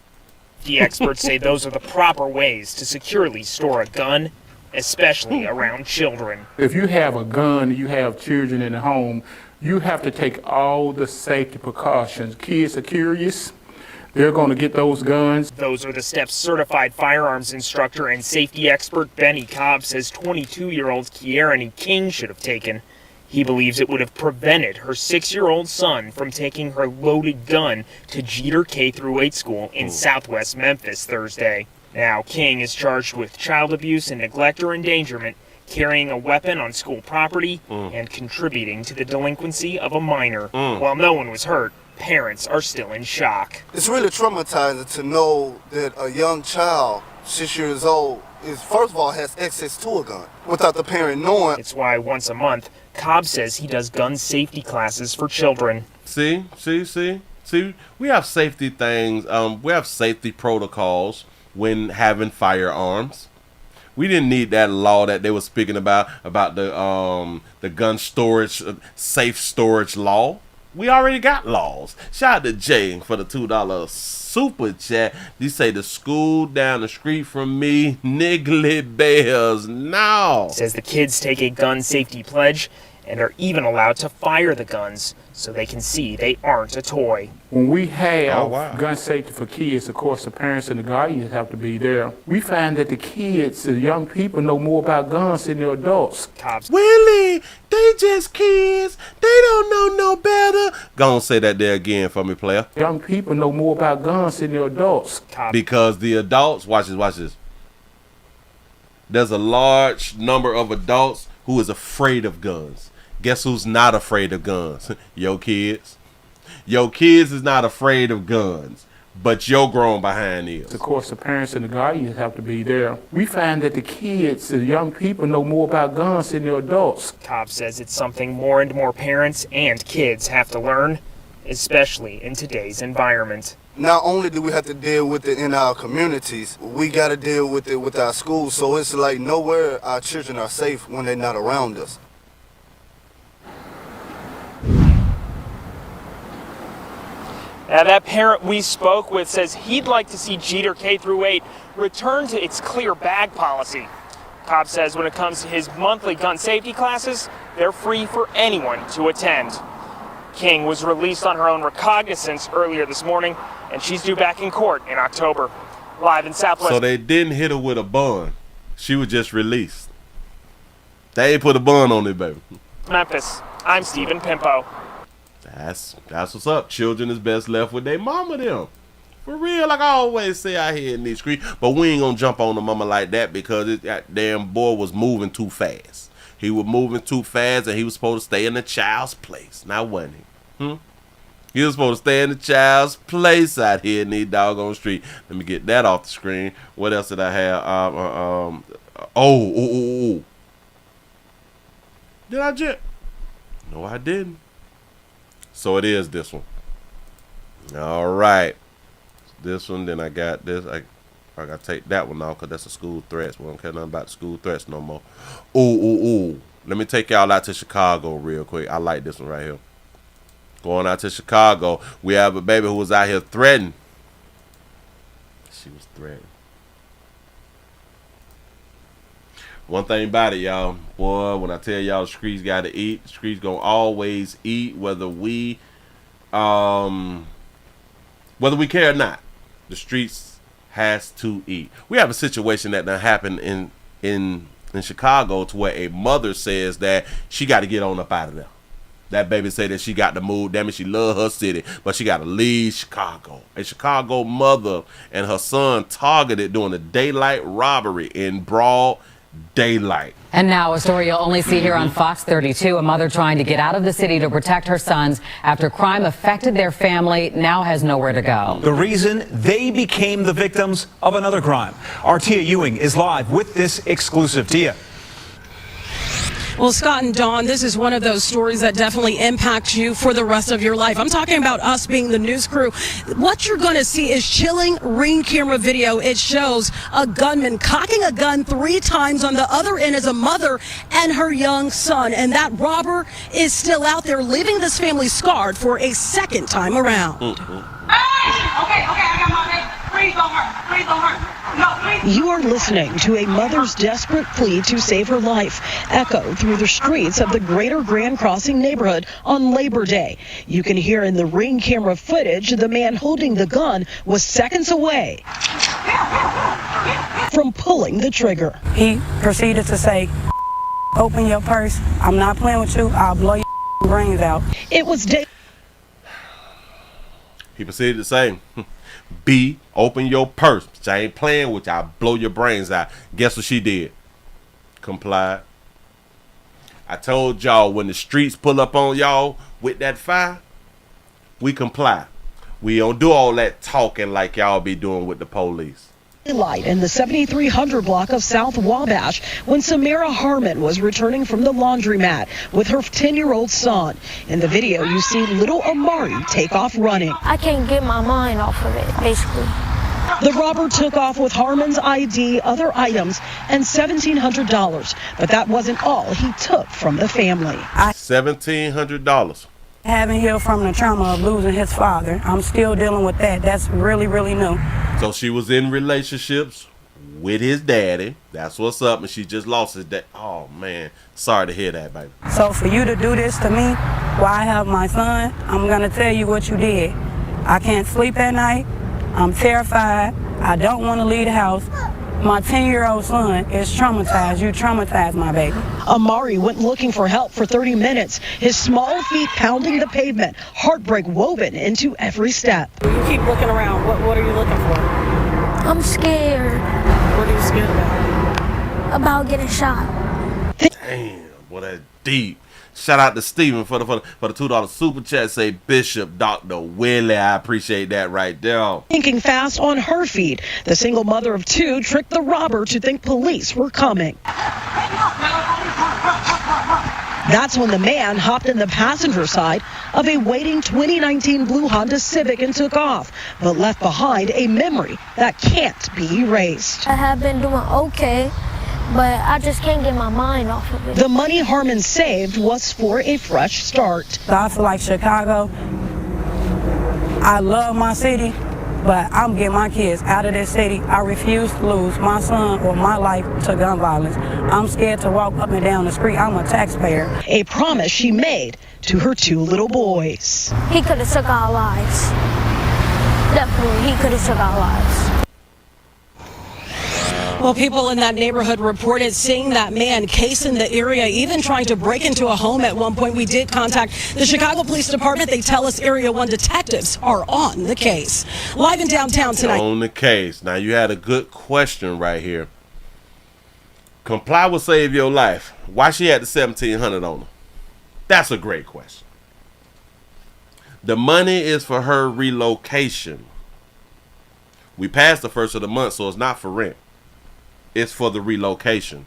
The experts say those are the proper ways to securely store a gun, especially around children. If you have a gun, you have children in the home, You have to take all the safety precautions. Kids are curious. They're going to get those guns. Those are the steps certified firearms instructor and safety expert Benny Cobb says 22-year-old Kiarani King should have taken. He believes it would have prevented her 6-year-old son from taking her loaded gun to Jeter K-8 school in southwest Memphis Thursday. Now, King is charged with child abuse and neglect or endangerment, carrying a weapon on school property, and contributing to the delinquency of a minor. While no one was hurt, parents are still in shock. It's really traumatizing to know that a young child, 6 years old, first of all has access to a gun without the parent knowing. It's why once a month, Cobb says he does gun safety classes for children. See, we have safety things, we have safety protocols when having firearms. We didn't need that law that they were speaking about the gun storage, safe storage law. We already got laws. Shout out to Jay for the $2 super chat. You say the school down the street from me, niggly bears. No. Says the kids take a gun safety pledge and are even allowed to fire the guns so they can see they aren't a toy. When we have gun safety for kids, of course, the parents and the guardians have to be there. We find that the kids, the young people, know more about guns than the adults. Willie, they just kids. They don't know no better. Go on, say that there again for me, player. Young people know more about guns than the adults. Because the adults, watch this. There's a large number of adults who is afraid of guns. Guess who's not afraid of guns? Your kids. Your kids is not afraid of guns, but your grown behind is. Of course, the parents and the guardians have to be there. We find that the kids, the young people, know more about guns than the adults. Cobb says it's something more and more parents and kids have to learn, especially in today's environment. Not only do we have to deal with it in our communities, we got to deal with it with our schools. So it's like nowhere our children are safe when they're not around us. Now, that parent we spoke with says he'd like to see Jeter K-8 return to its clear bag policy. Cobb says when it comes to his monthly gun safety classes, they're free for anyone to attend. King was released on her own recognizance earlier this morning, and she's due back in court in October. Live in Southwest. So they didn't hit her with a bun. She was just released. They ain't put a bun on it, baby. Memphis, I'm Stephen Pimpo. That's what's up. Children is best left with their mama them. For real, like I always say out here in these streets. But we ain't gonna jump on the mama like that because that damn boy was moving too fast. He was moving too fast and he was supposed to stay in the child's place. Now wasn't he? He was supposed to stay in the child's place out here in these doggone street. Let me get that off the screen. What else did I have? Did I just? No, I didn't. So it is this one. All right. This one, then I got this. I got to take that one off because that's a school threats. We don't care nothing about school threats no more. Let me take y'all out to Chicago real quick. I like this one right here. Going out to Chicago, we have a baby who was out here threatening. She was threatening. One thing about it, y'all, boy, when I tell y'all the streets got to eat, the streets gonna always eat, whether we care or not. The streets has to eat. We have a situation that done happened in Chicago to where a mother says that she got to get on up out of there. That baby say that she got to move. Damn it, she love her city, but she got to leave Chicago. A Chicago mother and her son targeted during a daylight robbery in broad daylight. And now a story you'll only see here on Fox 32. A mother trying to get out of the city to protect her sons after crime affected their family now has nowhere to go. The reason they became the victims of another crime. Our Tia Ewing is live with this exclusive. Tia. Well, Scott and Dawn, this is one of those stories that definitely impacts you for the rest of your life. I'm talking about us being the news crew. What you're going to see is chilling ring camera video. It shows a gunman cocking a gun 3 times. On the other end is a mother and her young son. And that robber is still out there, leaving this family scarred for a second time around. Okay, I got my name. Please don't hurt. Please don't hurt. No, please. You are listening to a mother's desperate plea to save her life echo through the streets of the greater Grand Crossing neighborhood on Labor Day. You can hear in the Ring camera footage the man holding the gun was seconds away from pulling the trigger. He proceeded to say, "Open your purse. I'm not playing with you. I'll blow your brains out." It was He proceeded to say, B, open your purse. I ain't playing with you. I'll blow your brains out. Guess what she did? Complied. I told y'all when the streets pull up on y'all with that fire, we comply. We don't do all that talking like y'all be doing with the police. Light in the 7300 block of South Wabash when Samira Harmon was returning from the laundromat with her 10-year-old son. In the video, you see little Amari take off running. I can't get my mind off of it, basically. The robber took off with Harmon's ID, other items, and $1,700. But that wasn't all he took from the family. $1,700. Haven't healed from the trauma of losing his father. I'm still dealing with that. That's really, really new. So she was in relationships with his daddy. That's what's up. And she just lost his dad. Oh, man. Sorry to hear that, baby. So for you to do this to me while I have my son, I'm going to tell you what you did. I can't sleep at night. I'm terrified. I don't want to leave the house. My 10-year-old son is traumatized. You traumatized my baby. Amari went looking for help for 30 minutes, his small feet pounding the pavement, heartbreak woven into every step. You keep looking around. What are you looking for? I'm scared. What are you scared about? About getting shot. Damn, boy, that's deep. Shout out to Steven for the $2 super chat. Say Bishop Dr. Willie. I appreciate that right there. Thinking fast on her feet, the single mother of two tricked the robber to think police were coming. That's when the man hopped in the passenger side of a waiting 2019 blue Honda Civic and took off, but left behind a memory that can't be erased. I have been doing okay, but I just can't get my mind off of it. The money Harmon saved was for a fresh start. So I feel like Chicago, I love my city, but I'm getting my kids out of this city. I refuse to lose my son or my life to gun violence. I'm scared to walk up and down the street. I'm a taxpayer. A promise she made to her two little boys. He could have took our lives. Definitely, he could have took our lives. Well, people in that neighborhood reported seeing that man casing the area, even trying to break into a home at one point. We did contact the Chicago Police Department. They tell us Area 1 detectives are on the case. Live in downtown tonight. On the case. Now, you had a good question right here. Comply will save your life. Why she had the $1,700 on her? That's a great question. The money is for her relocation. We passed the first of the month, so it's not for rent. It's for the relocation.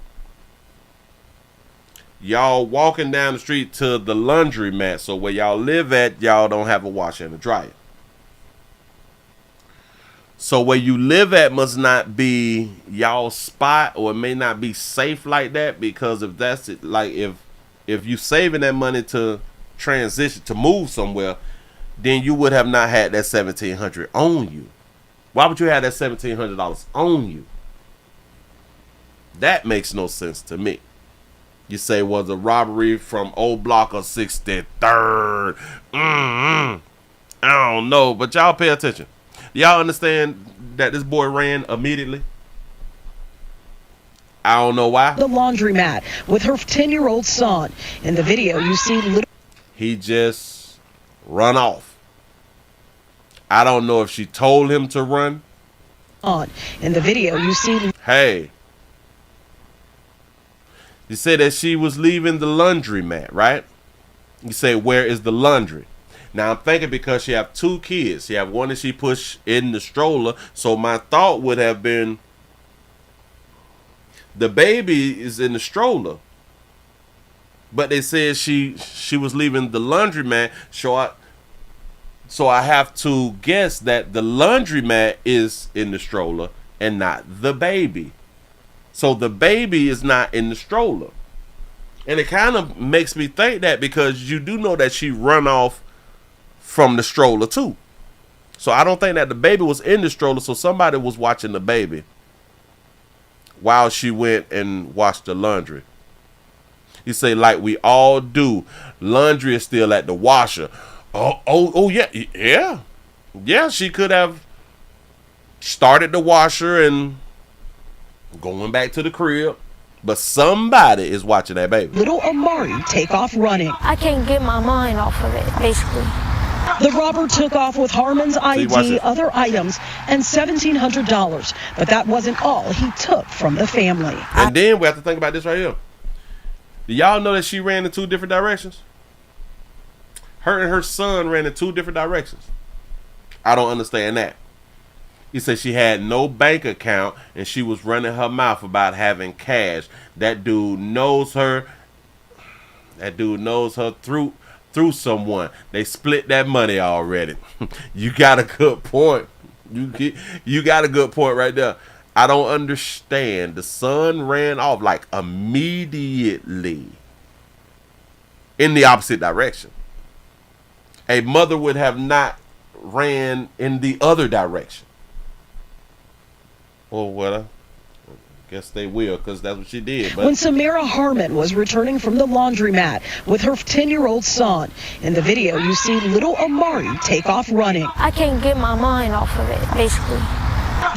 Y'all walking down the street to the laundromat, so where y'all live at, y'all don't have a washer and a dryer. So where you live at must not be y'all's spot, or it may not be safe like that, because if that's it, like if you saving that money to transition, to move somewhere, then you would have not had that $1,700 on you. Why would you have that $1,700 on you? That makes no sense to me. You say, was a robbery from old block of 63rd. I don't know, but y'all pay attention. Y'all understand that this boy ran immediately? I don't know why. The laundromat with her 10-year-old son. In the video, you see little. He just run off. I don't know if she told him to run. In the video, you see. Hey. You say that she was leaving the laundromat, right? You say, where is the laundry? Now, I'm thinking because she have two kids. She have one that she pushed in the stroller. So my thought would have been, the baby is in the stroller. But they said she was leaving the laundromat. So I have to guess that the laundromat is in the stroller and not the baby. So the baby is not in the stroller. And it kind of makes me think that, because you do know that she run off from the stroller too. So I don't think that the baby was in the stroller, so somebody was watching the baby. while she went and washed the laundry. He say, like we all do, laundry is still at the washer. Oh yeah. She could have started the washer and going back to the crib, but somebody is watching that baby. Little Amari take off running. I can't get my mind off of it, basically. The robber took off with Harmon's ID, other items, and $1,700. But that wasn't all he took from the family. And then we have to think about this right here. Do y'all know that she ran in 2 different directions? Her and her son ran in 2 different directions. I don't understand that. He said she had no bank account and she was running her mouth about having cash. That dude knows her. That dude knows her through someone. They split that money already. You got a good point. You got a good point right there. I don't understand. The son ran off like immediately in the opposite direction. A mother would have not ran in the other direction. Or what? I guess they will, because that's what she did. But when Samira Harmon was returning from the laundromat with her 10-year-old son, in the video you see little Amari take off running. I can't get my mind off of it, basically.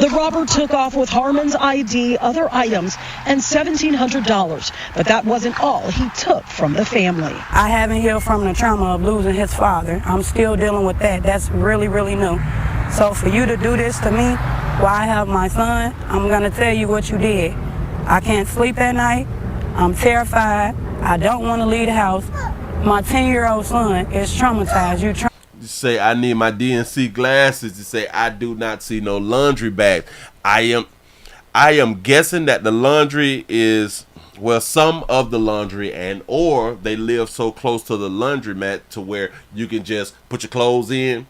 The robber took off with Harmon's ID, other items, and $1,700. But that wasn't all he took from the family. I haven't healed from the trauma of losing his father. I'm still dealing with that. That's really, really new. So for you to do this to me while I have my son, I'm going to tell you what you did. I can't sleep at night. I'm terrified. I don't want to leave the house. My 10-year-old son is traumatized. You say, I need my DNC glasses. To say, I do not see no laundry bag. I am guessing that the laundry is, well, some of the laundry, and or they live so close to the laundromat to where you can just put your clothes in,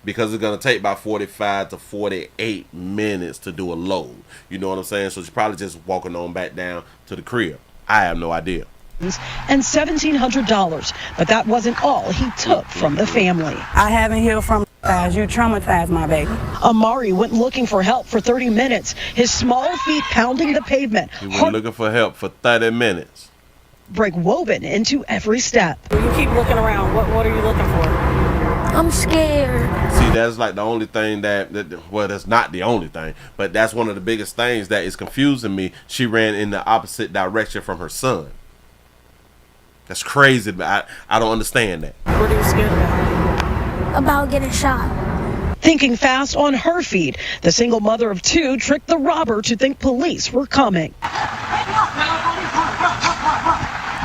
because it's going to take about 45 to 48 minutes to do a load. You know what I'm saying? So she's probably just walking on back down to the crib. I have no idea. And $1,700, but that wasn't all he took from the family. I haven't healed from you traumatized my baby. Amari went looking for help for 30 minutes, his small feet pounding the pavement. He went looking for help for 30 minutes. Break woven into every step. You keep looking around. What are you looking for? I'm scared. See, that's like the only thing that well, that's not the only thing, but that's one of the biggest things that is confusing me. She ran in the opposite direction from her son. That's crazy, but I don't understand that. What are you scared about? About getting shot. Thinking fast on her feet, the single mother of 2 tricked the robber to think police were coming.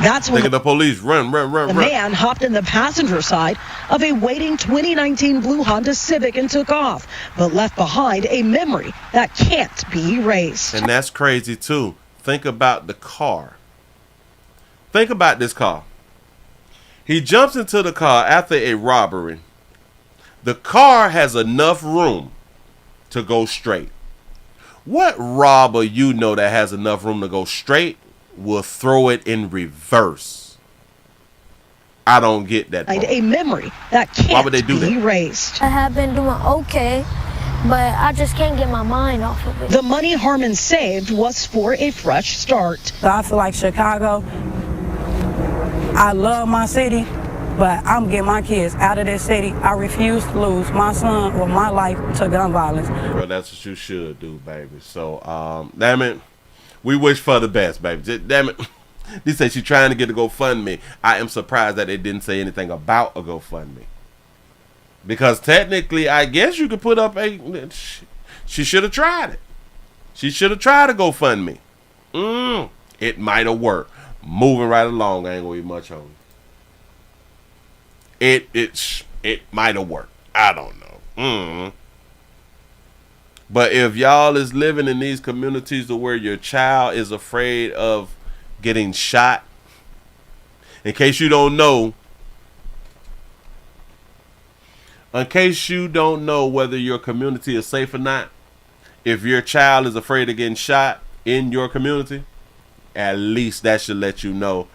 That's when the police run. The man hopped in the passenger side of a waiting 2019 blue Honda Civic and took off, but left behind a memory that can't be erased. And that's crazy too. Think about the car. Think about this car. He jumps into the car after a robbery. The car has enough room to go straight. What robber you know that has enough room to go straight will throw it in reverse? I don't get that part. A memory that can't Why would they do be that? erased. I have been doing okay, but I just can't get my mind off of it. The money Harmon saved was for a fresh start. So I feel like Chicago, I love my city, but I'm getting my kids out of this city. I refuse to lose my son or my life to gun violence. Bro, that's what you should do, baby. So, damn it, we wish for the best, baby. Damn it. They say she's trying to get a GoFundMe. I am surprised that they didn't say anything about a GoFundMe. Because technically, I guess you could put up a... She should have tried it. She should have tried a GoFundMe. It might have worked. Moving right along, I ain't gonna eat much on it. It might have worked. I don't know. But if y'all is living in these communities to where your child is afraid of getting shot, in case you don't know whether your community is safe or not, if your child is afraid of getting shot in your community, at least that should let you know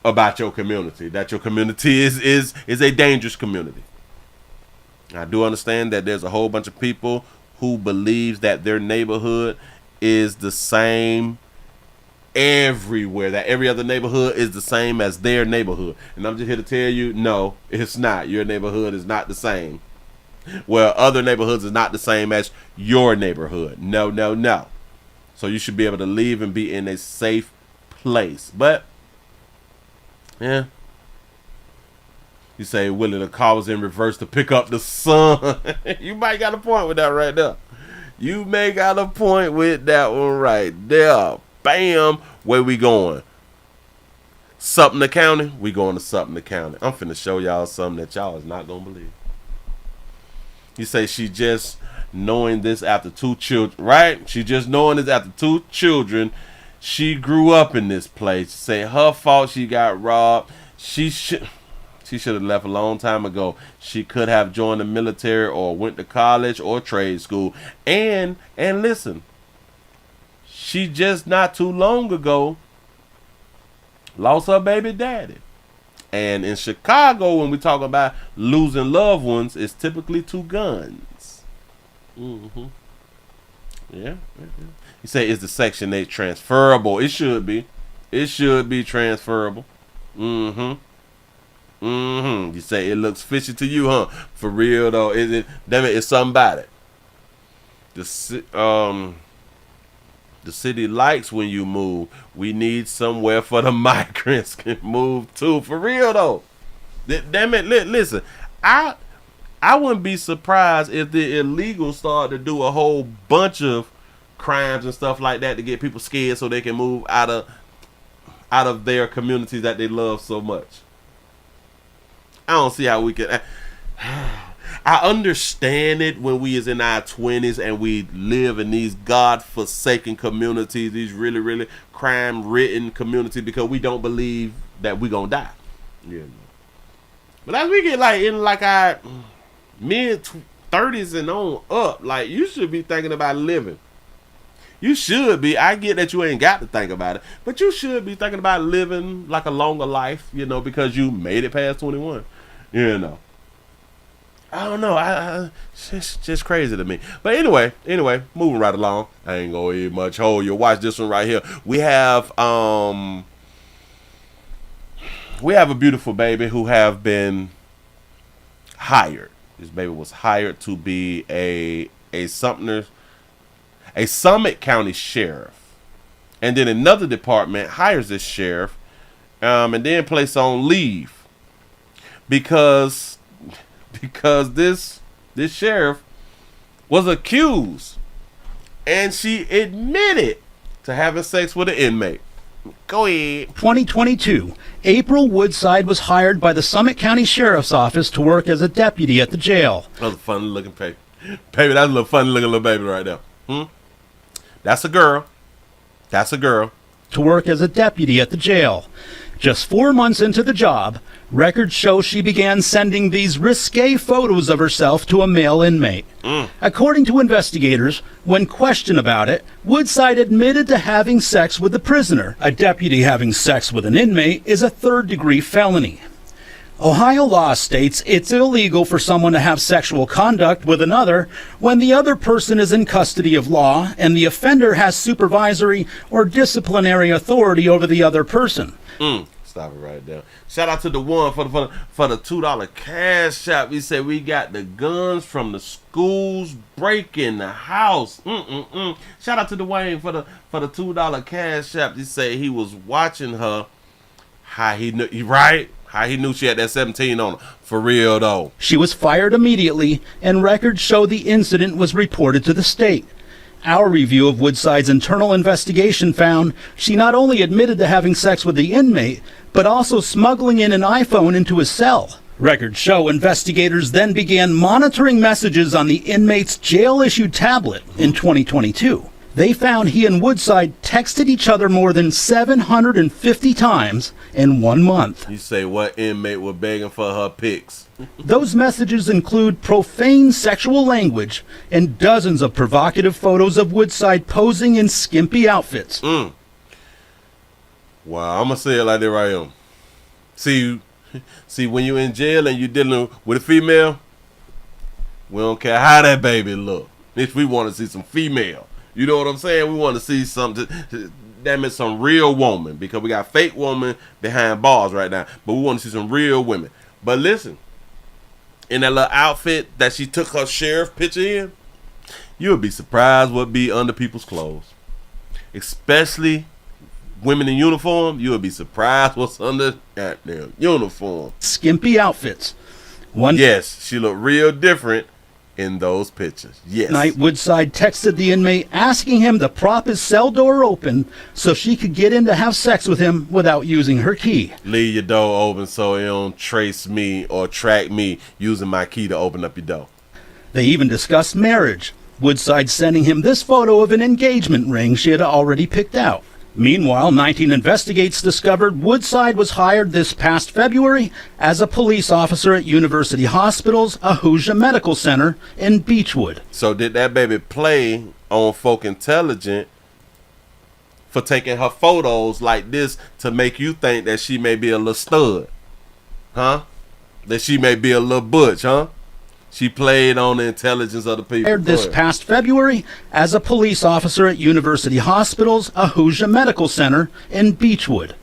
about your community, that your community is a dangerous community. I do understand that there's a whole bunch of people who believes that their neighborhood is the same everywhere, that every other neighborhood is the same as their neighborhood. And I'm just here to tell you, no, it's not. Your neighborhood is not the same. Well, other neighborhoods is not the same as your neighborhood. No, no, no. So you should be able to leave and be in a safe place. But, yeah. You say, Willie, the car was in reverse to pick up the son. You might got a point with that right there. You may got a point with that one right there. Bam. Where we going? Sumter County? We going to Sumter County. I'm finna show y'all something that y'all is not going to believe. You say she just knowing this after 2 children, right? She just knowing this after 2 children. She grew up in this place. Say her fault she got robbed. She should have left a long time ago. She could have joined the military or went to college or trade school. And listen, she just not too long ago lost her baby daddy. And in Chicago, when we talk about losing loved ones, it's typically 2 guns. Mm-hmm. Yeah. You say, is the Section 8 transferable? It should be. It should be transferable. Mm-hmm. Mm-hmm. You say it looks fishy to you, huh? For real though, is it? Damn it, it's somebody. The city likes when you move. We need somewhere for the migrants can move to. For real though. Damn it, listen. I wouldn't be surprised if the illegals start to do a whole bunch of crimes and stuff like that to get people scared so they can move out of their communities that they love so much. I don't see how we can. I understand it when we is in our 20s and we live in these God-forsaken communities, these really, really crime-ridden communities, because we don't believe that we gonna die. Yeah. But as we get like in like our mid-30s and on up, like you should be thinking about living. You should be. I get that you ain't got to think about it, but you should be thinking about living like a longer life, you know, because you made it past 21. You know. I don't know. It's just crazy to me. But anyway, moving right along. I ain't gonna eat much hold you. Watch this one right here. We have a beautiful baby who have been hired. This baby was hired to be a Summit County sheriff, and then another department hires this sheriff, and then placed on leave because this sheriff was accused, and she admitted to having sex with an inmate. Go ahead. 2022, April Woodside was hired by the Summit County Sheriff's Office to work as a deputy at the jail. That was a funny looking baby. Baby, that's a little funny looking little baby right there. That's a girl. That's a girl. To work as a deputy at the jail. Just 4 months into the job, records show she began sending these risque photos of herself to a male inmate. According to investigators, when questioned about it, Woodside admitted to having sex with the prisoner. A deputy having sex with an inmate is a third-degree felony. Ohio law states it's illegal for someone to have sexual conduct with another when the other person is in custody of law and the offender has supervisory or disciplinary authority over the other person. Stop it right there. Shout out to the one for the $2 cash shop. He said we got the guns from the schools breaking the house. Shout out to Dwayne for the $2 cash shop. He said he was watching her. How he knew, right? How he knew she had that 17 on her. For real, though. She was fired immediately, and records show the incident was reported to the state. Our review of Woodside's internal investigation found she not only admitted to having sex with the inmate, but also smuggling in an iPhone into his cell. Records show investigators then began monitoring messages on the inmate's jail-issued tablet in 2022. They found he and Woodside texted each other more than 750 times in 1 month. You say what inmate were begging for her pics? Those messages include profane sexual language and dozens of provocative photos of Woodside posing in skimpy outfits. Wow, I'm going to say it like that right here. See, when you're in jail and you're dealing with a female, we don't care how that baby look. If we want to see some female. You know what I'm saying? We want to see something. That means some real woman, because we got fake woman behind bars right now. But we want to see some real women. But listen, in that little outfit that she took her sheriff picture in, you would be surprised what be under people's clothes. Especially women in uniform. You would be surprised what's under that damn uniform. Skimpy outfits. Yes, she looked real different in those pictures. Yes. Night, Woodside texted the inmate asking him to prop his cell door open so she could get in to have sex with him without using her key. Leave your door open so it don't trace me or track me using my key to open up your door. They even discussed marriage. Woodside sending him this photo of an engagement ring she had already picked out. Meanwhile, 19 Investigates discovered Woodside was hired this past February as a police officer at University Hospital's Ahuja Medical Center in Beechwood. So did that baby play on Folk Intelligent for taking her photos like this to make you think that she may be a little stud? Huh? That she may be a little butch, huh? She played on the intelligence of the people. Hired this past February as a police officer at University Hospital's Ahuja Medical Center in Beechwood.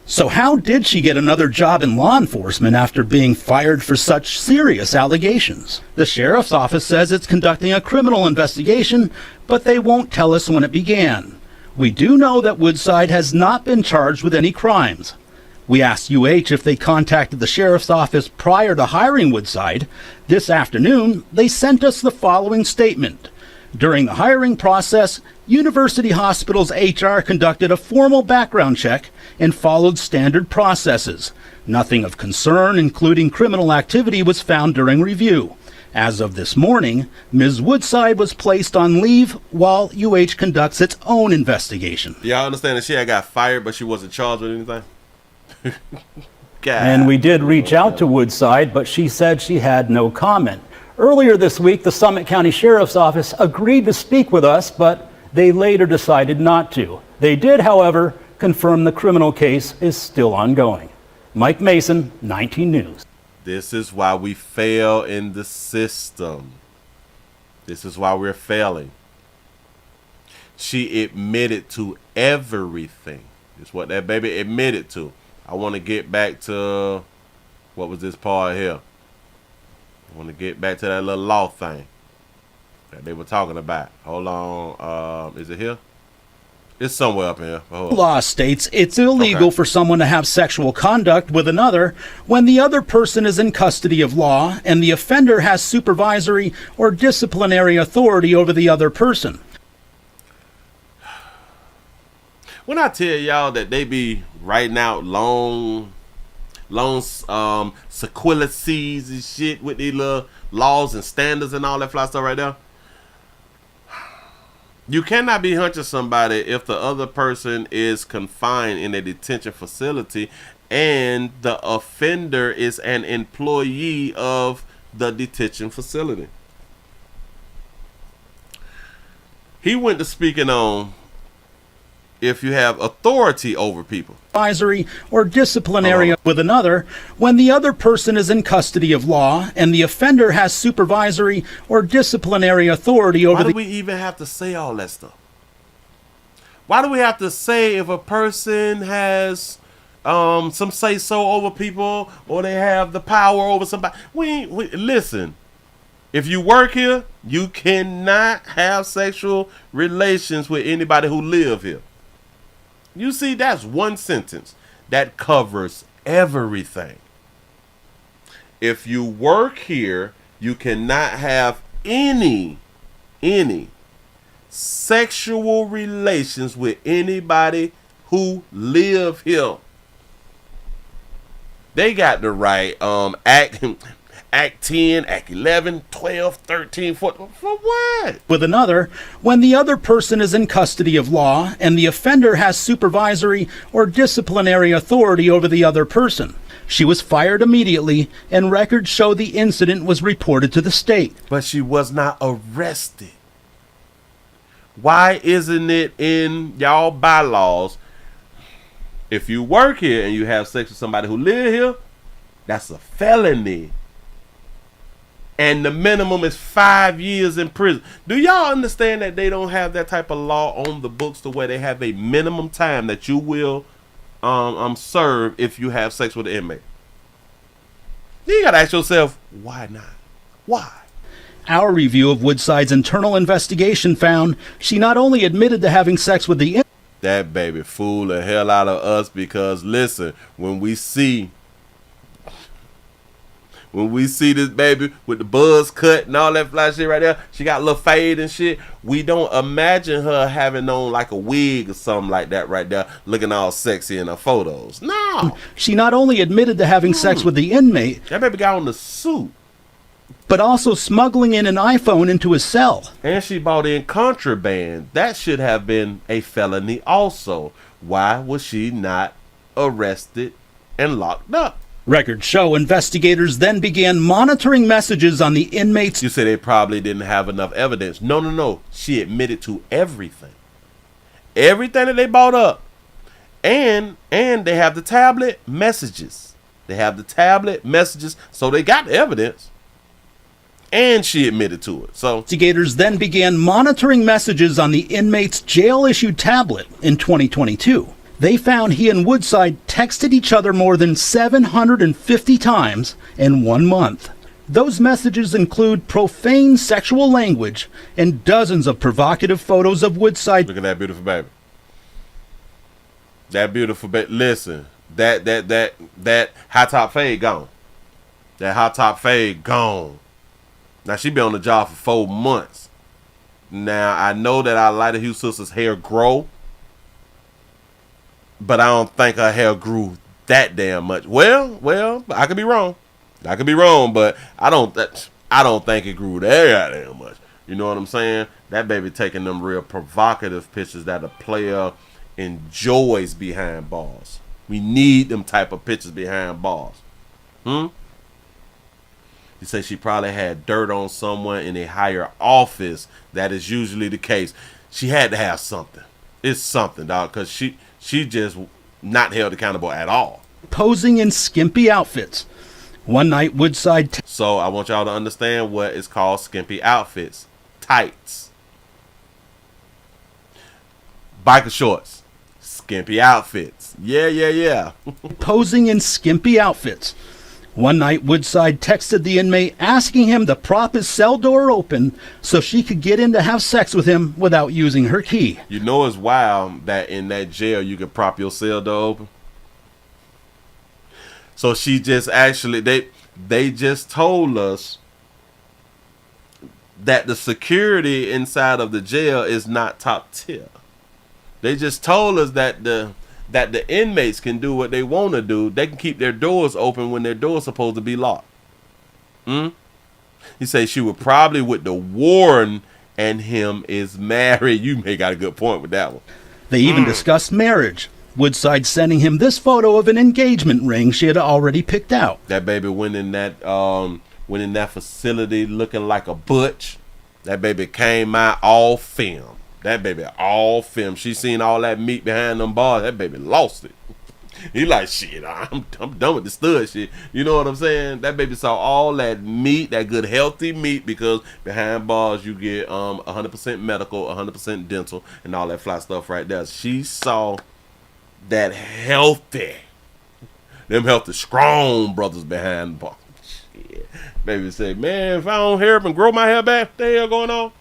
So how did she get another job in law enforcement after being fired for such serious allegations? The sheriff's office says it's conducting a criminal investigation, but they won't tell us when it began. We do know that Woodside has not been charged with any crimes. We asked UH if they contacted the sheriff's office prior to hiring Woodside. This afternoon, they sent us the following statement. During the hiring process, University Hospital's HR conducted a formal background check and followed standard processes. Nothing of concern, including criminal activity, was found during review. As of this morning, Ms. Woodside was placed on leave while UH conducts its own investigation. Y'all understand that she had got fired, but she wasn't charged with anything? And we did reach out to Woodside, but she said she had no comment. Earlier this week, the Summit County Sheriff's Office agreed to speak with us, but they later decided not to. They did, however, confirm the criminal case is still ongoing. Mike Mason, 19 News. This is why we fail in the system. This is why we're failing. She admitted to everything. It's what that baby admitted to. I want to get back to, what was this part here? I want to get back to that little law thing that they were talking about. Hold on. Is it here? It's somewhere up here. Law states it's illegal for someone to have sexual conduct with another when the other person is in custody of law and the offender has supervisory or disciplinary authority over the other person. When I tell y'all that they be writing out long sequelices and shit with these little laws and standards and all that fly stuff right there, you cannot be hunting somebody if the other person is confined in a detention facility and the offender is an employee of the detention facility. He went to speaking on if you have authority over people. Advisory or disciplinary with another when the other person is in custody of law and the offender has supervisory or disciplinary authority over Why do we even have to say all that stuff? Why do we have to say if a person has some say-so over people or they have the power over somebody? We listen. If you work here, you cannot have sexual relations with anybody who live here. You see, that's one sentence that covers everything. If you work here, you cannot have any sexual relations with anybody who live here. They got the right Act 10, Act 11, 12, 13, 14. For what? With another when the other person is in custody of law and the offender has supervisory or disciplinary authority over the other person. She was fired immediately, and records show the incident was reported to the state. But she was not arrested. Why isn't it in y'all bylaws? If you work here and you have sex with somebody who live here, that's a felony. and the minimum is 5 years in prison. Do y'all understand that they don't have that type of law on the books to where they have a minimum time that you will serve if you have sex with an inmate? You gotta ask yourself, why not? Why? Our review of Woodside's internal investigation found she not only admitted to having sex with the that baby fooled the hell out of us, because listen, when we see this baby with the buzz cut and all that fly shit right there, she got a little fade and shit, we don't imagine her having on like a wig or something like that right there, looking all sexy in her photos. No. She not only admitted to having sex with the inmate, that baby got on the suit, but also smuggling in an iPhone into his cell. And she bought in contraband. That should have been a felony also. Why was she not arrested and locked up? Records show investigators then began monitoring messages on the inmates. You say they probably didn't have enough evidence. No. She admitted to everything. Everything that they bought up. And they have the tablet messages. They have the tablet messages, so they got the evidence. And she admitted to it. So investigators then began monitoring messages on the inmate's jail-issued tablet in 2022. They found he and Woodside texted each other more than 750 times in 1 month. Those messages include profane sexual language and dozens of provocative photos of Woodside. Look at that beautiful baby. That beautiful baby. Listen, that high top fade gone. That high top fade gone. Now, she been on the job for 4 months. Now, I know that our Lighter Hue sister's hair grow, but I don't think her hair grew that damn much. Well, I could be wrong. But I don't think it grew that damn much. You know what I'm saying? That baby taking them real provocative pictures that a player enjoys behind bars. We need them type of pictures behind bars. You say she probably had dirt on someone in a higher office. That is usually the case. She had to have something. It's something, dog, because she just not held accountable at all. Posing in skimpy outfits. One night, Woodside... So I want y'all to understand what is called skimpy outfits. Tights. Biker shorts. Skimpy outfits. Yeah. Posing in skimpy outfits. One night, Woodside texted the inmate asking him to prop his cell door open so she could get in to have sex with him without using her key. You know it's wild that in that jail you can prop your cell door open. So she just actually, they just told us that the security inside of the jail is not top tier. They just told us that the inmates can do what they want to do. They can keep their doors open when their door's supposed to be locked. You say she was probably with the warden and him is married. You may got a good point with that one. They even discussed marriage. Woodside sending him this photo of an engagement ring she had already picked out. That baby went in that facility looking like a butch. That baby came out all film. That baby all film. She seen all that meat behind them bars. That baby lost it. He like, shit, I'm done with the stud shit. You know what I'm saying? That baby saw all that meat, that good healthy meat, because behind bars you get 100% medical, 100% dental, and all that fly stuff right there. She saw that healthy, them healthy, strong brothers behind bars. Shit. Baby said, man, if I don't hair up and grow my hair back, what the hell going on?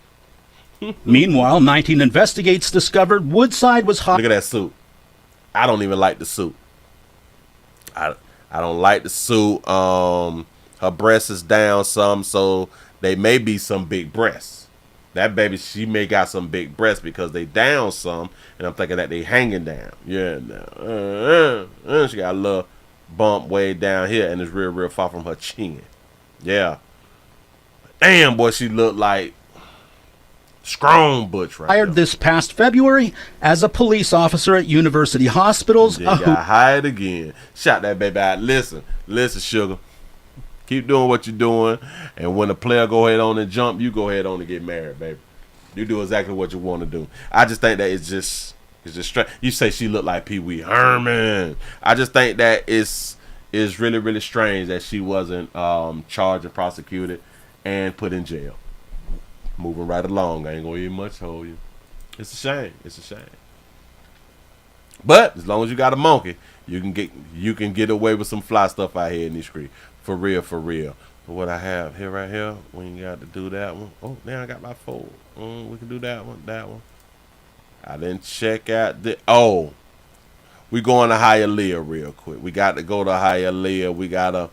Meanwhile, 19 Investigates discovered Woodside was hot. Look at that suit. I don't even like the suit. I don't like the suit. Her breast is down some, so they may be some big breasts. That baby, she may got some big breasts because they down some, and I'm thinking that they hanging down. Yeah, no. She got a little bump way down here, and it's real far from her chin. Yeah. Damn, boy, she looked like strong butch right hired this past February as a police officer at University Hospitals. Got hired again. Shot that baby out. Listen, sugar. Keep doing what you're doing, and when a player go ahead on and jump, you go ahead on and get married, baby. You do exactly what you want to do. I just think that it's just strange. You say she looked like Pee Wee Herman. I just think that it's really strange that she wasn't charged and prosecuted and put in jail. Moving right along. I ain't gonna even much hold you. It's a shame. It's a shame. But as long as you got a monkey, you can get away with some fly stuff out here in these streets. For real, for real. But what I have here right here, we ain't got to do that one. Oh, now I got my 4. We can do that one, that one. I didn't check out the we going to Hialeah real quick. We got to go to Hialeah. We got a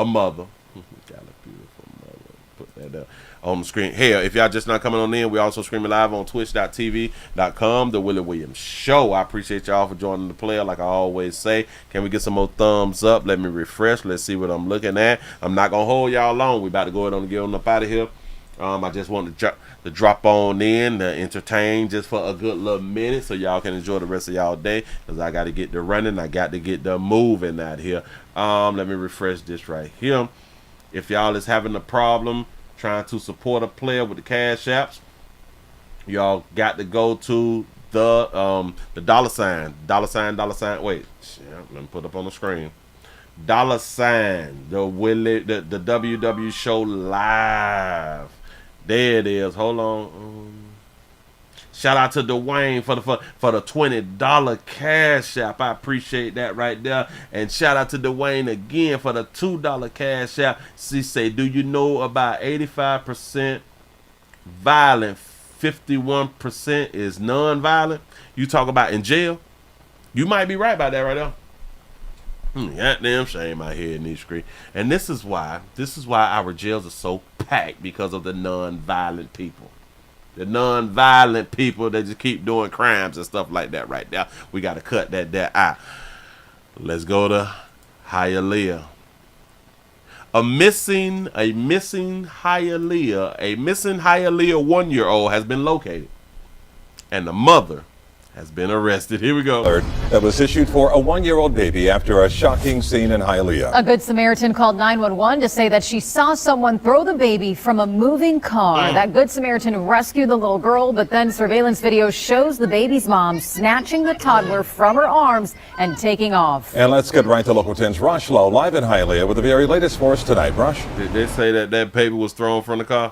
mother. We got a beautiful mother. Put that up on the screen. Hell, if y'all just not coming on in, we also streaming live on twitch.tv.com, The Willie Williams Show. I appreciate y'all for joining the player, like I always say. Can we get some more thumbs up? Let me refresh. Let's see what I'm looking at. I'm not going to hold y'all long. We about to go ahead and get on up out of here. I just want to drop on in to entertain just for a good little minute so y'all can enjoy the rest of y'all day, because I got to get the running. I got to get the moving out here. Let me refresh this right here. If y'all is having a problem trying to support a player with the cash apps, y'all got to go to the dollar sign. Wait, let me put up on the screen. $, the Willie, the WW Show live. There it is. Hold on. Shout out to Dwayne for the $20 cash app. I appreciate that right there. And shout out to Dwayne again for the $2 cash app. She say, do you know about 85% violent, 51% is non-violent? You talk about in jail? You might be right about that right there. Goddamn shame out here in these streets. And this is why our jails are so packed, because of the non-violent people. The non-violent people that just keep doing crimes and stuff like that right there. We got to cut that out. Let's go to Hialeah. A missing Hialeah 1-year-old has been located, and the mother has been arrested. Here we go. That was issued for a 1-year-old baby after a shocking scene in Hialeah. A Good Samaritan called 911 to say that she saw someone throw the baby from a moving car. That Good Samaritan rescued the little girl, but then surveillance video shows the baby's mom snatching the toddler from her arms and taking off. And let's get right to Local 10's Rush Lowe live in Hialeah with the very latest for us tonight. Rush. Did they say that baby was thrown from the car?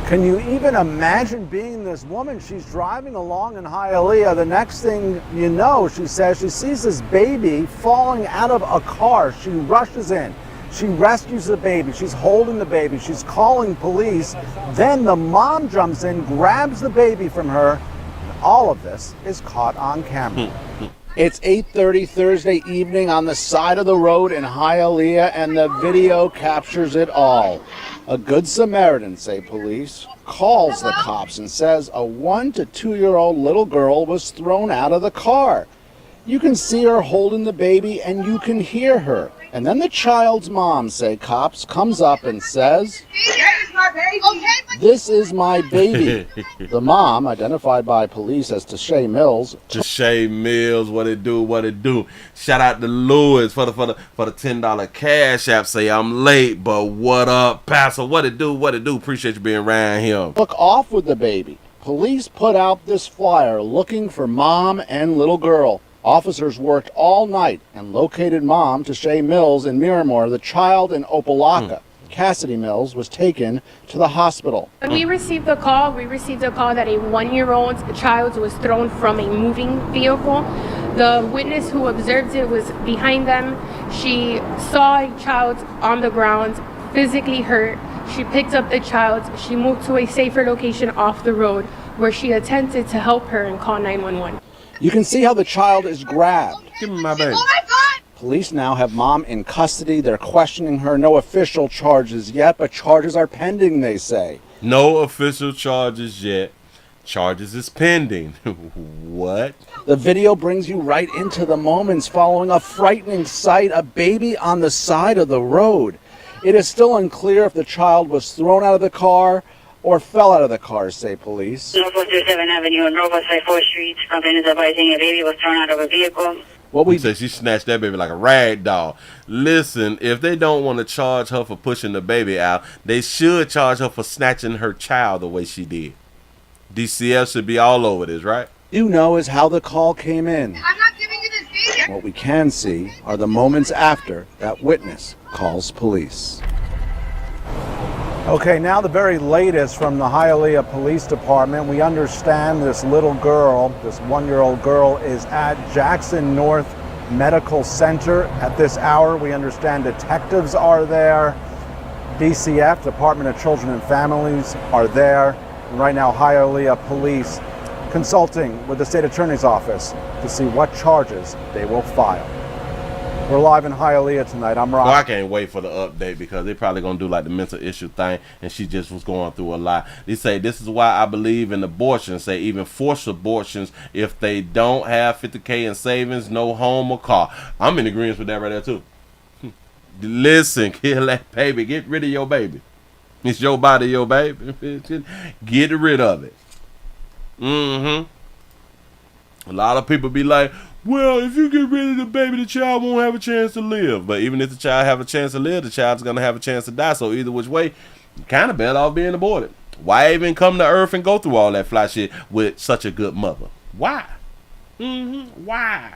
Can you even imagine being this woman? She's driving along in Hialeah. The next thing you know, she says she sees this baby falling out of a car. She rushes in. She rescues the baby. She's holding the baby. She's calling police. Then the mom jumps in, grabs the baby from her. All of this is caught on camera. It's 8:30 Thursday evening on the side of the road in Hialeah, and the video captures it all. A Good Samaritan, say police, calls the cops and says a 1 to 2-year-old little girl was thrown out of the car. You can see her holding the baby and you can hear her. And then the child's mom, say cops, comes up and says, "This is my baby." The mom, identified by police as Tashay Mills. Tashay Mills, what it do? Shout out to Lewis for the $10 cash app. Say I'm late, but what up, Pastor? What it do? Appreciate you being around here. Took off with the baby. Police put out this flyer looking for mom and little girl. Officers worked all night and located mom, Tashay Mills, in Miramar, the child in Opelika. Cassidy Mills was taken to the hospital. When we received a call that a 1-year-old child was thrown from a moving vehicle. The witness who observed it was behind them. She saw a child on the ground, physically hurt. She picked up the child. She moved to a safer location off the road, where she attempted to help her and call 911. You can see how the child is grabbed. Give me my baby. Oh my God! Police now have mom in custody. They're questioning her. No official charges yet, but charges are pending, they say. No official charges yet. Charges is pending. What? The video brings you right into the moments following a frightening sight, a baby on the side of the road. It is still unclear if the child was thrown out of the car or fell out of the car, say police. Northwest 7th Avenue and Robust 4th Street. Complainant is advising a baby was thrown out of a vehicle. What we say, she snatched that baby like a rag doll. Listen, if they don't want to charge her for pushing the baby out, they should charge her for snatching her child the way she did. DCF should be all over this, right? You know is how the call came in. I'm not giving you this baby. What we can see are the moments after that witness calls police. Okay, now the very latest from the Hialeah Police Department. We understand this little girl, this 1-year-old girl, is at Jackson North Medical Center at this hour. We understand detectives are there. DCF, Department of Children and Families, are there. And right now, Hialeah Police consulting with the State Attorney's Office to see what charges they will file. We're live in Hialeah tonight. I'm Rob. Well, I can't wait for the update because they're probably going to do like the mental issue thing, and she just was going through a lot. They say this is why I believe in abortion. Say even forced abortions, if they don't have $50K in savings, no home or car. I'm in agreement with that right there too. Listen, kill that baby. Get rid of your baby. It's your body, your baby. Get rid of it. A lot of people be like, well, if you get rid of the baby, the child won't have a chance to live. But even if the child have a chance to live, the child's going to have a chance to die. So either which way, kind of better off being aborted. Why even come to earth and go through all that fly shit with such a good mother? Why? Why?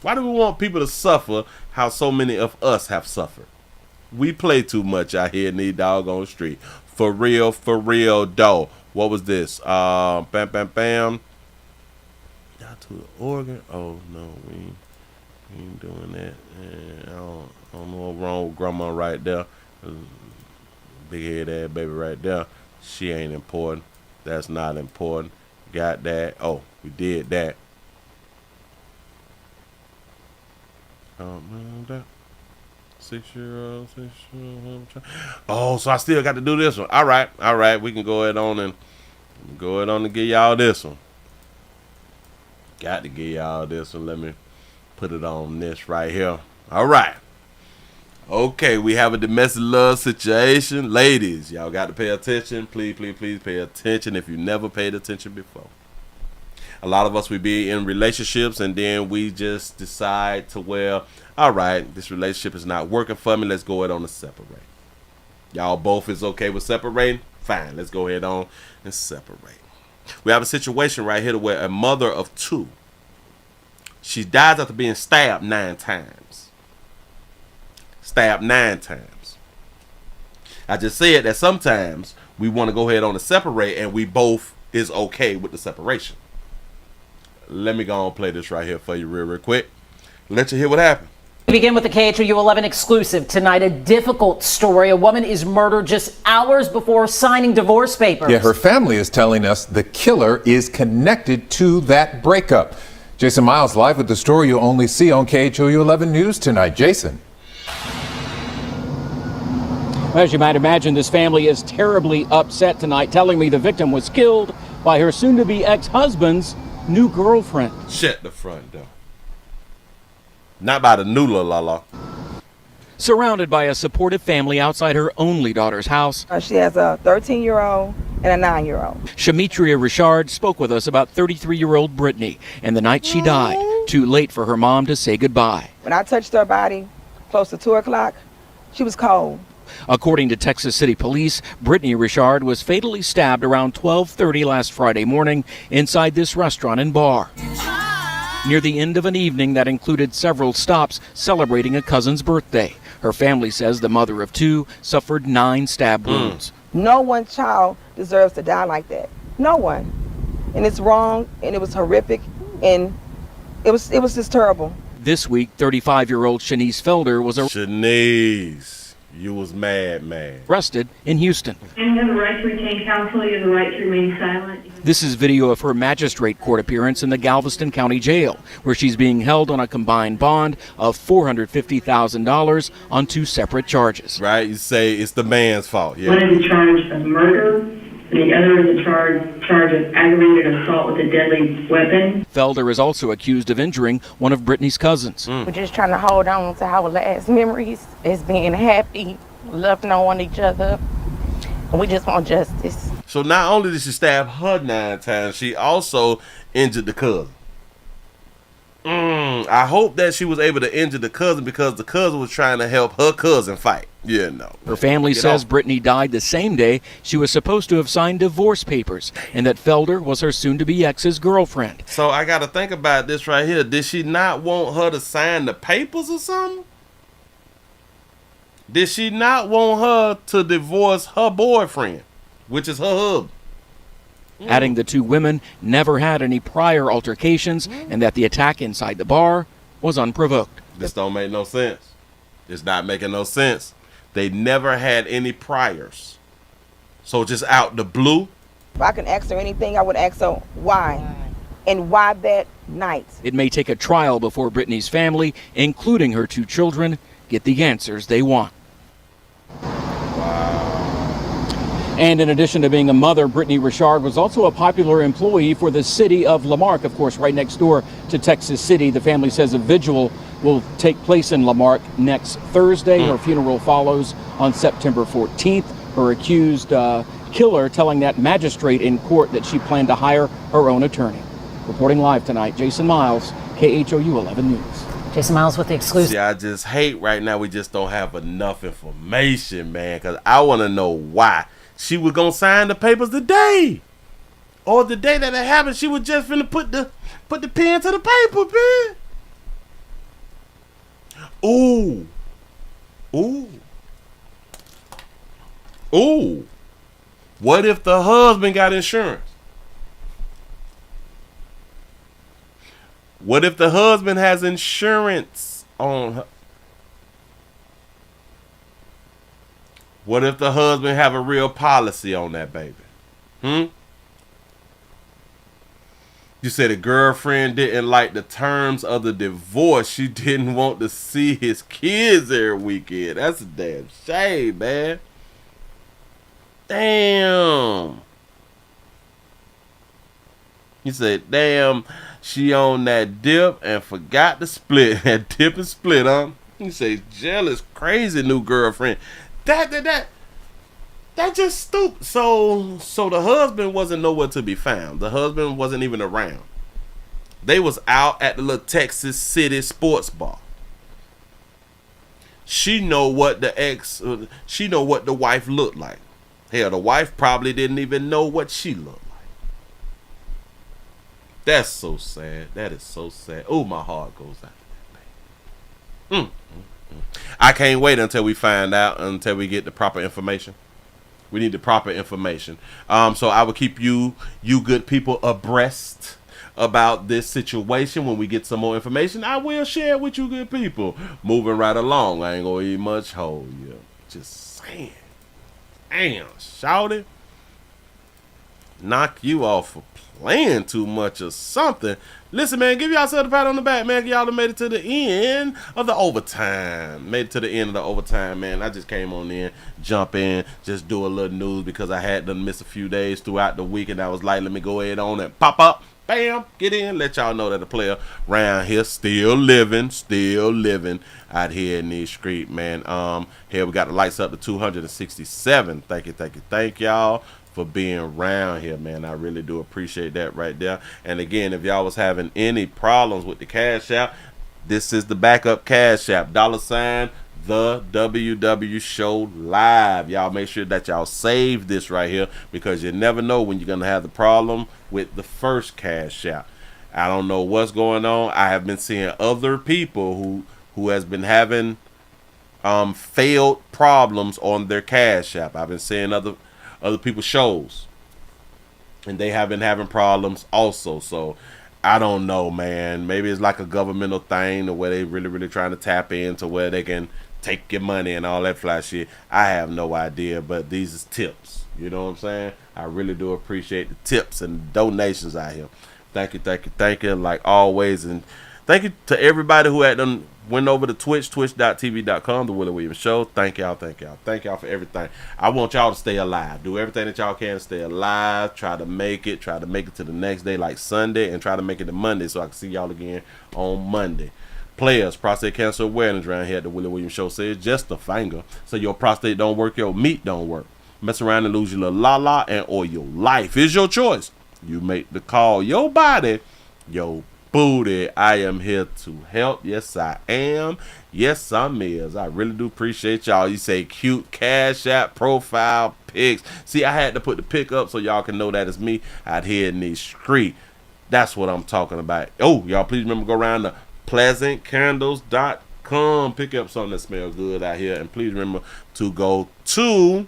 Why do we want people to suffer how so many of us have suffered? We play too much out here in these doggone street. For real, though. What was this? Bam, bam, bam. Got to the organ. Oh, no, we ain't doing that. I don't know what's wrong with grandma right there. Big head ass baby right there. She ain't important. That's not important. Got that. Oh, we did that. That 6-year-old. Oh, so I still got to do this one. All right. We can go ahead on and give y'all this one. Got to give y'all this one. Let me put it on this right here. All right. Okay, we have a domestic love situation. Ladies, y'all got to pay attention. Please pay attention if you never paid attention before. A lot of us, we be in relationships and then we just decide to, well, all right, this relationship is not working for me. Let's go ahead on and separate. Y'all both is okay with separating? Fine, let's go ahead on and separate. We have a situation right here where a mother of 2, she dies after being stabbed 9 times. Stabbed 9 times. I just said that sometimes we want to go ahead on and separate and we both is okay with the separation. Let me go and play this right here for you real quick. Let you hear what happened. We begin with the KHOU 11 exclusive tonight. A difficult story. A woman is murdered just hours before signing divorce papers. Yeah, her family is telling us the killer is connected to that breakup. Jason Miles live with the story you'll only see on KHOU 11 News tonight. Jason. As you might imagine, this family is terribly upset tonight, telling me the victim was killed by her soon-to-be ex-husband's new girlfriend. Shut the front door. Not by the new la. Surrounded by a supportive family outside her only daughter's house. She has a 13-year-old and a 9-year-old. Shamitria Richard spoke with us about 33-year-old Brittany and the night she died, too late for her mom to say goodbye. When I touched her body close to 2 o'clock, she was cold. According to Texas City Police, Brittany Richard was fatally stabbed around 12:30 last Friday morning inside this restaurant and bar. Near the end of an evening that included several stops celebrating a cousin's birthday. Her family says the mother of 2 suffered 9 stab wounds. No one child deserves to die like that. No one. And it's wrong, and it was horrific, and it was just terrible. This week, 35-year-old Shanice Felder was Shanice. You was mad. Arrested in Houston. And you have the right to retain counsel. You have the right to remain silent. This is video of her magistrate court appearance in the Galveston County Jail, where she's being held on a combined bond of $450,000 on 2 separate charges. Right? You say it's the man's fault. Yeah. One is a charge of murder, and the other is a charge of aggravated assault with a deadly weapon. Felder is also accused of injuring one of Brittany's cousins. We're just trying to hold on to our last memories as being happy, loving on each other, and we just want justice. So not only did she stab her 9 times, she also injured the cousin. I hope that she was able to injure the cousin because the cousin was trying to help her cousin fight. Yeah, no. Her family says Brittany died the same day she was supposed to have signed divorce papers and that Felder was her soon-to-be ex's girlfriend. So I got to think about this right here. Did she not want her to sign the papers or something? Did she not want her to divorce her boyfriend, which is her husband? Adding the two women never had any prior altercations and that the attack inside the bar was unprovoked. This don't make no sense. It's not making no sense. They never had any priors. So just out the blue. If I can ask her anything, I would ask her why. And why that night. It may take a trial before Brittany's family, including her two children, get the answers they want. And in addition to being a mother, Brittany Richard was also a popular employee for the city of Lamarck, of course, right next door to Texas City. The family says a vigil will take place in Lamarck next Thursday. Her funeral follows on September 14th. Her accused killer telling that magistrate in court that she planned to hire her own attorney. Reporting live tonight, Jason Miles, KHOU 11 News. Jason Miles with the exclusive. See, I just hate right now we just don't have enough information, man, because I want to know why she was going to sign the papers today. Or the day that it happened, she was just finna put the pen to the paper, man. Ooh. Ooh. Ooh. What if the husband got insurance? What if the husband has insurance on her? What if the husband have a real policy on that baby? You said the girlfriend didn't like the terms of the divorce. She didn't want to see his kids every weekend. That's a damn shame, man. Damn. You said, damn, she on that dip and forgot to split. That dip and split, huh? You say, jealous, crazy new girlfriend. That just stupid. So the husband wasn't nowhere to be found. The husband wasn't even around. They was out at the little Texas City sports bar. She know what the wife looked like. Hell, the wife probably didn't even know what she looked like. That's so sad. That is so sad. Oh, my heart goes out to that baby. I can't wait until we find out, until we get the proper information. We need the proper information. So I will keep you good people abreast about this situation. When we get some more information, I will share it with you good people. Moving right along. I ain't gonna eat much whole. Yeah. Just saying. Damn, shouted. Knock you off for playing too much or something. Listen, man, give yourself a pat on the back, man. Y'all have made it to the end of the overtime. Made it to the end of the overtime, man. I just came on in, jump in, just do a little news because I had to miss a few days throughout the week, and I was like, let me go ahead on and pop up. Bam, get in, let y'all know that the player around here still living out here in these streets, man. Here we got the lights up to 267. Thank y'all for being around here, man. I really do appreciate that right there. And again, if y'all was having any problems with the Cash App, this is the backup Cash App. $ the WW Show Live. Y'all make sure that y'all save this right here, because you never know when you're gonna have the problem with the first Cash App. I don't know what's going on. I have been seeing other people who has been having failed problems on their Cash App. I've been seeing other people's shows, and they have been having problems also. So I don't know, man. Maybe it's like a governmental thing, or where they really trying to tap into where they can take your money and all that fly shit. I have no idea, but these is tips. You know what I'm saying? I really do appreciate the tips and donations out here. Thank you, like always. And thank you to everybody who had done went over to twitch.tv.com, the Willie Williams Show. Thank y'all for everything. I want y'all to stay alive. Do everything that y'all can to stay alive. Try to make it to the next day, like Sunday, and try to make it to Monday so I can see y'all again on Monday. Players, prostate cancer awareness around here at the Willie Williams Show says just a finger. So your prostate don't work, your meat don't work. Mess around and lose your little la-la and or your life is your choice. You make the call. Your body, your booty. I am here to help. Yes, I am. Yes, I'm is. I really do appreciate y'all. You say cute Cash App profile pics. See, I had to put the pic up so y'all can know that it's me out here in these streets. That's what I'm talking about. Oh, y'all please remember, go around to pleasantcandles.com Come pick up something that smells good out here. And please remember to go to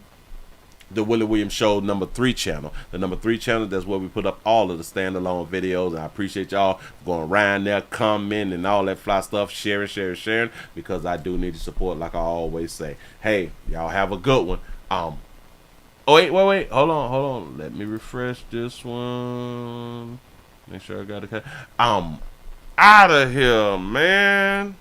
the Willie Williams Show #3 channel. The #3 channel, that's where we put up all of the standalone videos. And I appreciate y'all going around there, commenting and all that fly stuff, sharing, because I do need your support, like I always say. Hey, y'all have a good one. Oh, wait. Hold on. Let me refresh this one. Make sure I got it. Out of here, man.